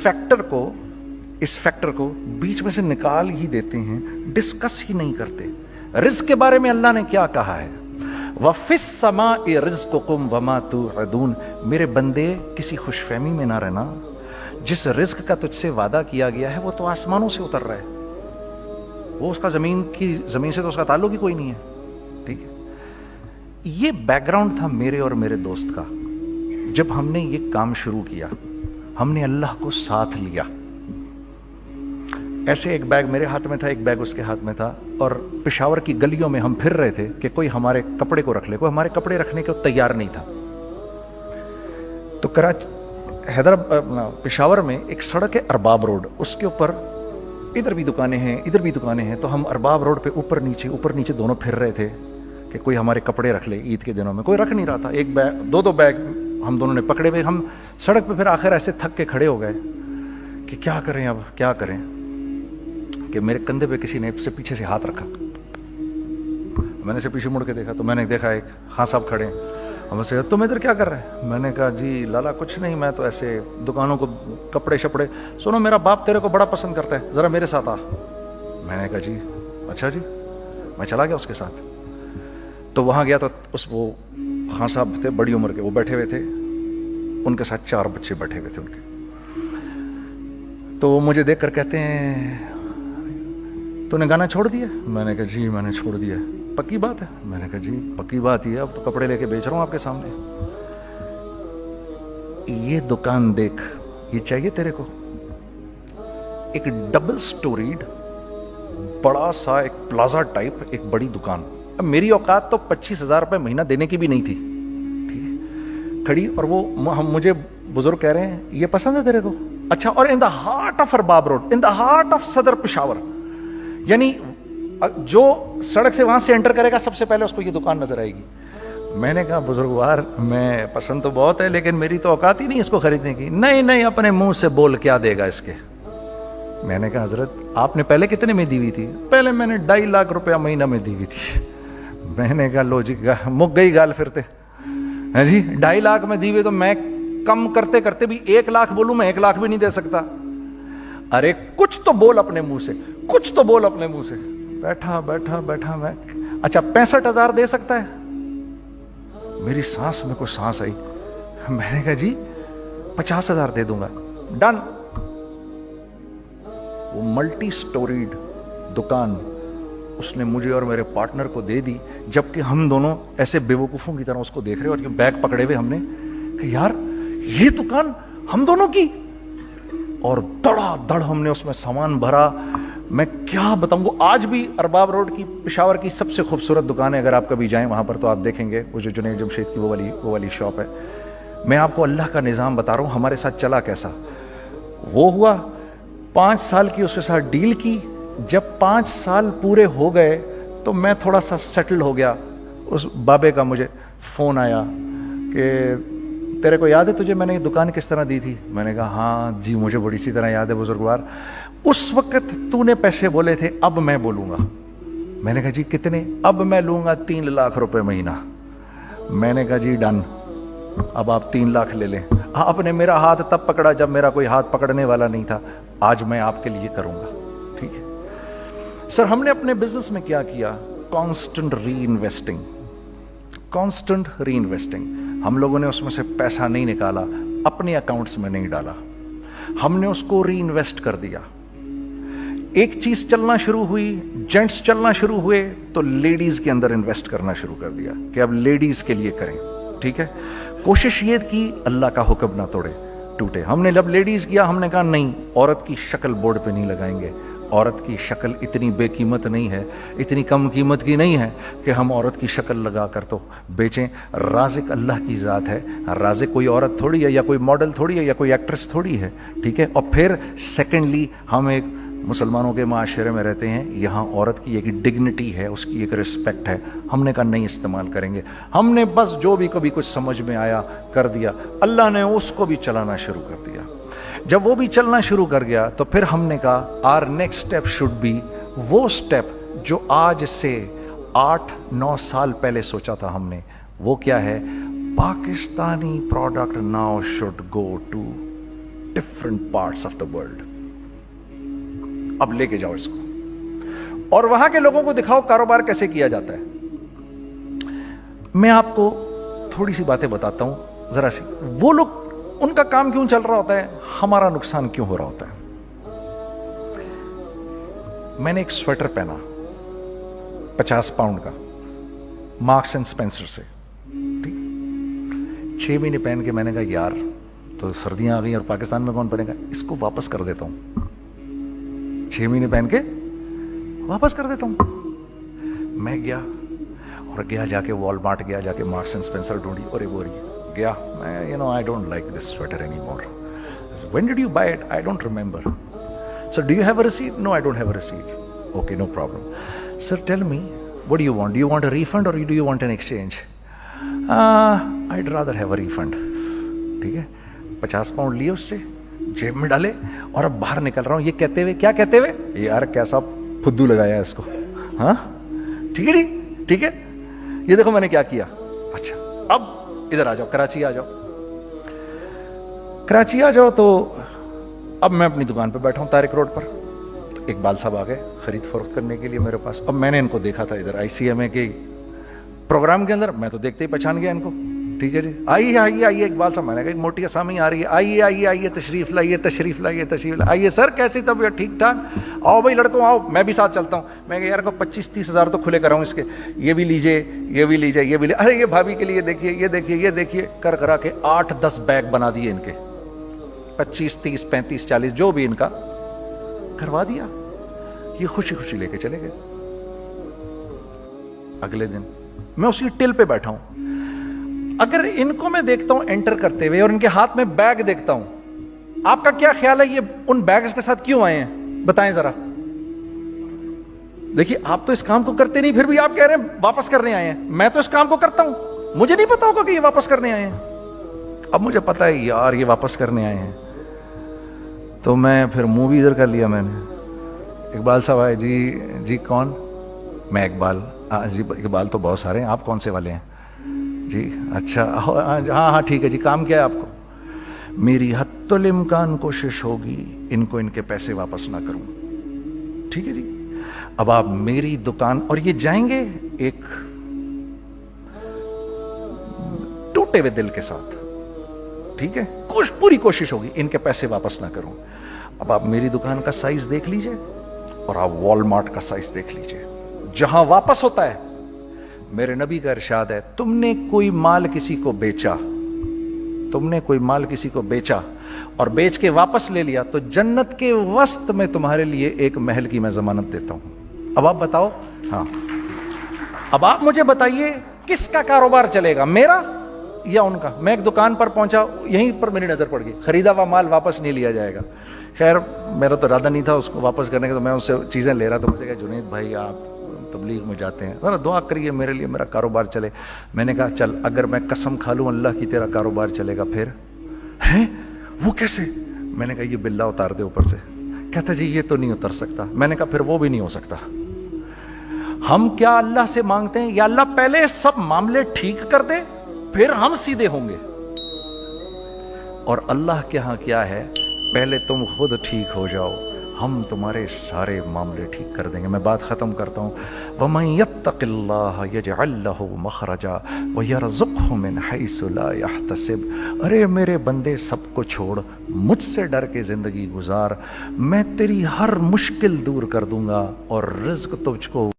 فیکٹر کو بیچ میں سے نکال ہی دیتے ہیں, ڈسکس ہی نہیں کرتے. رزق کے بارے میں اللہ نے کیا کہا ہے؟ وَفِي السَّمَاءِ رِزْقُكُمْ وَمَا تُوعَدُونَ. میرے بندے کسی خوش فہمی میں نہ رہنا, جس رزق کا تجھ سے وعدہ کیا گیا ہے وہ تو آسمانوں سے اتر رہا ہے, وہ اس کا زمین سے تو اس کا تعلق ہی کوئی نہیں ہے. ٹھیک ہے, یہ بیک گراؤنڈ تھا میرے اور میرے دوست کا. جب ہم نے یہ کام شروع کیا, ہم نے اللہ کو ساتھ لیا. ایسے ایک بیگ میرے ہاتھ میں تھا, ایک بیگ اس کے ہاتھ میں تھا, اور پشاور کی گلیوں میں ہم پھر رہے تھے کہ کوئی ہمارے کپڑے کو رکھ لے. کوئی ہمارے کپڑے رکھنے کو تیار نہیں تھا. تو پشاور میں ایک سڑک ہے ارباب روڈ, اس کے اوپر ادھر بھی دکانیں ہیں, تو ہم ارباب روڈ پہ اوپر نیچے دونوں پھر رہے تھے کہ کوئی ہمارے کپڑے رکھ لے. عید کے دنوں میں کوئی رکھ نہیں رہا تھا. ایک بیگ, 2 بیگ ہم دونوں نے پکڑے ہوئے. ہم سڑک پہ پھر آخر ایسے تھک کے کھڑے ہو گئے کہ کیا کریں, اب کیا کریں, کہ میرے کندھے پہ کسی نے سے پیچھے سے ہاتھ رکھا. میں نے سے پیچھے مڑ کے دیکھا تو میں نے دیکھا ایک خان صاحب کھڑے ہیں. ہم سے تم ادھر کیا کر رہے ہیں؟ میں نے کہا جی لالا کچھ نہیں، میں تو ایسے دکانوں کو کپڑے شپڑے، سنو میرا باپ تیرے کو بڑا پسند کرتا ہے، ذرا میرے ساتھ آ۔ میں نے کہا جی اچھا جی، میں چلا گیا اس کے ساتھ۔ تو وہاں گیا تو وہ خان صاحب تھے بڑی عمر کے، وہ بیٹھے ہوئے تھے، ان کے ساتھ 4 بچے بیٹھے ہوئے تھے ان کے۔ تو وہ مجھے دیکھ کر کہتے ہیں تو نے گانا چھوڑ دیا؟ میں نے کہا جی میں نے چھوڑ دیا۔ پکی بات ہے؟ میں نے کہا جی پکی بات ہی ہے، اب تو کپڑے لے کے بیچ رہا ہوں آپ کے سامنے۔ یہ دکان دیکھ، یہ چاہیے تیرے کو؟ ایک ڈبل سٹوریڈ بڑا سا ایک پلازا ٹائپ ایک بڑی دکان، اب میری اوقات تو 25,000 روپے مہینہ دینے کی بھی نہیں تھی، ٹھیک ہے، کھڑی، اور وہ مجھے بزرگ کہہ رہے ہیں یہ پسند ہے تیرے کو؟ اچھا، اور in the heart of Arbab road, in the heart of Saddar Peshawar, یعنی جو سڑک سے وہاں سے انٹر کرے گا سب سے پہلے اس کو یہ دکان نظر آئے گی۔ میں نے کہا بزرگوار میں پسند تو بہت ہے لیکن میری تو اوقات ہی نہیں اس کو خریدنے کی۔ نہیں نہیں، اپنے منہ سے بول، کیا دے گا اس کے؟ میں نے کہا حضرت آپ نے پہلے کتنے میں دی ہوئی تھی؟ پہلے میں نے 2.5 لاکھ روپیہ مہینہ میں دی ہوئی تھی۔ میں نے کہا لو جی مک گئی گال پھرتے ہیں جی، 2.5 لاکھ میں دی ہوئی، تو میں کم کرتے کرتے بھی 1 لاکھ بولوں، میں 1 لاکھ بھی نہیں دے سکتا۔ ارے کچھ تو بول اپنے منہ سے، کچھ تو بول اپنے منہ سے۔ بیٹھا میں، اچھا 65,000 دے سکتا ہے؟ میری سانس میں کوئی سانس آئی، میں نے کہا جی 50,000 دے دوں گا، ڈن۔ وہ ملٹی سٹوریڈ دکان اس نے مجھے اور میرے پارٹنر کو دے دی، جبکہ ہم دونوں ایسے بیوقوفوں کی طرح اس کو دیکھ رہے، اور یہ بیگ پکڑے ہوئے ہم نے کہ یار یہ دکان ہم دونوں کی، اور دڑا دڑ ہم نے اس میں سامان بھرا۔ میں کیا بتاؤں، وہ آج بھی ارباب روڈ کی پشاور کی سب سے خوبصورت دکان ہے، اگر آپ کبھی جائیں وہاں پر تو آپ دیکھیں گے، وہ جو جنید جمشید کی وہ والی شاپ ہے۔ میں آپ کو اللہ کا نظام بتا رہا ہوں ہمارے ساتھ چلا کیسا۔ وہ ہوا 5 سال کی اس کے ساتھ ڈیل کی، جب 5 سال پورے ہو گئے تو میں تھوڑا سا سیٹل ہو گیا۔ اس بابے کا مجھے فون آیا کہ تیرے کو یاد ہے تجھے میں نے یہ دکان کس طرح دی تھی؟ میں نے کہا ہاں جی مجھے بڑی سی طرح یاد ہے بزرگوار، اس وقت تو نے پیسے بولے تھے، اب میں بولوں گا۔ میں نے کہا جی کتنے؟ اب میں لوں گا 3 لاکھ روپے مہینہ۔ میں نے کہا جی ڈن، اب آپ 3 لاکھ لے لیں۔ آپ نے میرا ہاتھ تب پکڑا جب میرا کوئی ہاتھ پکڑنے والا نہیں تھا، آج میں آپ کے لیے کروں گا، ٹھیک ہے سر۔ ہم نے اپنے بزنس میں کیا کیا؟ کانسٹنٹ ری انویسٹنگ، کانسٹنٹ ری انویسٹنگ۔ ہم لوگوں نے اس میں سے پیسہ نہیں نکالا، اپنے اکاؤنٹس میں نہیں ڈالا، ہم نے اس کو ری انویسٹ کر دیا۔ ایک چیز چلنا شروع ہوئی، جینٹس چلنا شروع ہوئے، تو لیڈیز کے اندر انویسٹ کرنا شروع کر دیا کہ اب لیڈیز کے لیے کریں، ٹھیک ہے۔ کوشش یہ کی اللہ کا حکم نہ ٹوٹے۔ ہم نے جب لیڈیز کیا، ہم نے کہا نہیں، عورت کی شکل بورڈ پہ نہیں لگائیں گے، عورت کی شکل اتنی بے قیمت نہیں ہے، اتنی کم قیمت کی نہیں ہے کہ ہم عورت کی شکل لگا کر تو بیچیں۔ رازق اللہ کی ذات ہے، رازق کوئی عورت تھوڑی ہے، یا کوئی ماڈل تھوڑی ہے، یا کوئی ایکٹریس تھوڑی ہے، ٹھیک ہے۔ اور پھر سیکنڈلی ہم ایک مسلمانوں کے معاشرے میں رہتے ہیں، یہاں عورت کی ایک ڈگنیٹی ہے، اس کی ایک رسپیکٹ ہے، ہم نے کہا نہیں استعمال کریں گے۔ ہم نے بس جو بھی کبھی کچھ سمجھ میں آیا کر دیا، اللہ نے اس کو بھی چلانا شروع کر دیا۔ جب وہ بھی چلنا شروع کر گیا تو پھر ہم نے کہا our next step should be وہ اسٹیپ جو آج سے 8-9 سال پہلے سوچا تھا ہم نے۔ وہ کیا ہے؟ Pakistani product now should go to different parts of the world. اب لے کے جاؤ اس کو، اور وہاں کے لوگوں کو دکھاؤ کاروبار کیسے کیا جاتا ہے۔ میں آپ کو تھوڑی سی باتیں بتاتا ہوں ذرا سی۔ وہ لوگ ان کا کام کیوں چل رہا ہوتا ہے، ہمارا نقصان کیوں ہو رہا ہوتا ہے۔ میں نے ایک سویٹر پہنا 50 پاؤنڈ کا، مارکس اینڈ اسپینسر سے، ٹھیک، 6 مہینے پہن کے میں نے کہا یار تو سردیاں آ گئی اور پاکستان میں کون پہنے گا، اس کو واپس کر دیتا ہوں۔ 6 مہینے پہن کے واپس کر دیتا ہوں۔ میں گیا اور جا کے وال مارٹ گیا، جا کے مارکس اینڈ اسپینسر ڈھونڈی، اور وہ گیا میں I don't like this sweater anymore. When did you buy it? I don't remember. Sir, do you have a receipt? No, I don't have a receipt. Okay, no problem. Sir, tell me, what do you want? Do you want a refund or do you want an exchange? I'd rather have a refund. ٹھیک ہے، 50 پاؤنڈ لیے اس سے، جیب میں ڈالے، اور اب باہر نکل رہا ہوں یہ کہتے ہوئے، کیا کہتے ہوئے؟ یار کیسا پھدو لگایا اس کو، ہاں ٹھیک ہے جی، ٹھیک ہے۔ یہ دیکھو میں نے کیا کیا۔ اچھا اب ادھر آ جاؤ, کراچی آ جاؤ, کراچی آ جاؤ. تو اب میں اپنی دکان پہ بیٹھا ہوں طارق روڈ پر, اقبال صاحب آ گئے خرید فروخت کرنے کے لیے میرے پاس. اب میں نے ان کو دیکھا تھا ادھر ICMA کے پروگرام کے اندر, میں تو دیکھتے ہی پہچان گیا ان کو. ٹھیک ہے جی, آئیے آئیے آئیے اقبال صاحب. میں نے کہا موٹی اسامی آ رہی ہے, آئیے آئیے آئیے, تشریف لائیے تشریف لائیے تشریف لائیے. آئیے سر, کیسی طبیعت, ٹھیک ٹھاک, آؤ بھائی لڑکوں آؤ, میں بھی ساتھ چلتا ہوں. میں کہا یار کو 25-30 ہزار تو کھلے کراؤں اس کے, یہ بھی لیجیے یہ بھی لیجیے یہ بھی لیجیے. ارے یہ بھابھی کے لیے دیکھیے یہ دیکھیے یہ دیکھیے, کر کرا کے 8-10 بیگ بنا دیے ان کے, 25, 30, 35, 40 جو بھی ان کا کروا دیا. یہ خوشی خوشی لے کے چلے گئے. اگلے دن میں اسی ٹل پہ بیٹھا ہوں. اگر ان کو میں دیکھتا ہوں انٹر کرتے ہوئے اور ان کے ہاتھ میں بیگ دیکھتا ہوں, آپ کا کیا خیال ہے یہ ان بیگز کے ساتھ کیوں آئے ہیں, بتائیں ذرا. دیکھیے آپ تو اس کام کو کرتے نہیں, پھر بھی آپ کہہ رہے ہیں واپس کرنے آئے ہیں. میں تو اس کام کو کرتا ہوں, مجھے نہیں پتا ہوگا کہ یہ واپس کرنے آئے ہیں. اب مجھے پتا ہے یار یہ واپس کرنے آئے ہیں, تو میں پھر منہ بھی ادھر کر لیا. میں نے, اقبال صاحب آئے. جی کون؟ میں اقبال. جی اقبال تو بہت سارے ہیں, آپ کون سے والے ہیں؟ جی اچھا, ہاں ٹھیک ہے جی, کام کیا ہے آپ کو؟ میری حتی الامکان کوشش ہوگی ان کو ان کے پیسے واپس نہ کروں. ٹھیک ہے جی, اب آپ میری دکان, اور یہ جائیں گے ایک ٹوٹے ہوئے دل کے ساتھ. ٹھیک ہے, پوری کوشش ہوگی ان کے پیسے واپس نہ کروں. اب آپ میری دکان کا سائز دیکھ لیجئے اور آپ والمارٹ کا سائز دیکھ لیجئے, جہاں واپس ہوتا ہے. میرے نبی کا ارشاد ہے, تم نے کوئی مال کسی کو بیچا, تم نے کوئی مال کسی کو بیچا اور بیچ کے واپس لے لیا, تو جنت کے وسط میں تمہارے لیے ایک محل کی میں ضمانت دیتا ہوں. اب آپ بتاؤ, ہاں اب آپ مجھے بتائیے کس کا کاروبار چلے گا, میرا یا ان کا؟ میں ایک دکان پر پہنچا, یہیں پر میری نظر پڑ گئی, خریدا ہوا مال واپس نہیں لیا جائے گا. خیر میرا تو ارادہ نہیں تھا اس کو واپس کرنے کا, تو میں اس سے چیزیں لے رہا. تو مجھے کہا جنید بھائی آپ تبلیغ میں جاتے ہیں, ذرا دعا کریے میرے لیے, میرا کاروبار چلے. میں نے کہا چل, اگر میں قسم کھا لوں اللہ کی تیرا کاروبار چلے گا, پھر ہیں وہ کیسے؟ میں نے کہا یہ بلا اتار دے اوپر سے. کہتا جی یہ تو نہیں اتر سکتا. میں نے کہا پھر وہ بھی نہیں ہو سکتا. ہم کیا اللہ سے مانگتے ہیں, یا اللہ پہلے سب معاملے ٹھیک کر دے پھر ہم سیدھے ہوں گے, اور اللہ کے ہاں کیا ہے, پہلے تم خود ٹھیک ہو جاؤ, ہم تمہارے سارے معاملے ٹھیک کر دیں گے. میں بات ختم کرتا ہوں. وَمَن يَتَّقِ اللَّهَ يَجْعَل لَّهُ مَخْرَجًا وَيَرْزُقْهُ مِنْ حَيْثُ لَا يَحْتَسِبُ. ارے میرے بندے سب کو چھوڑ, مجھ سے ڈر کے زندگی گزار, میں تیری ہر مشکل دور کر دوں گا اور رزق تجھ کو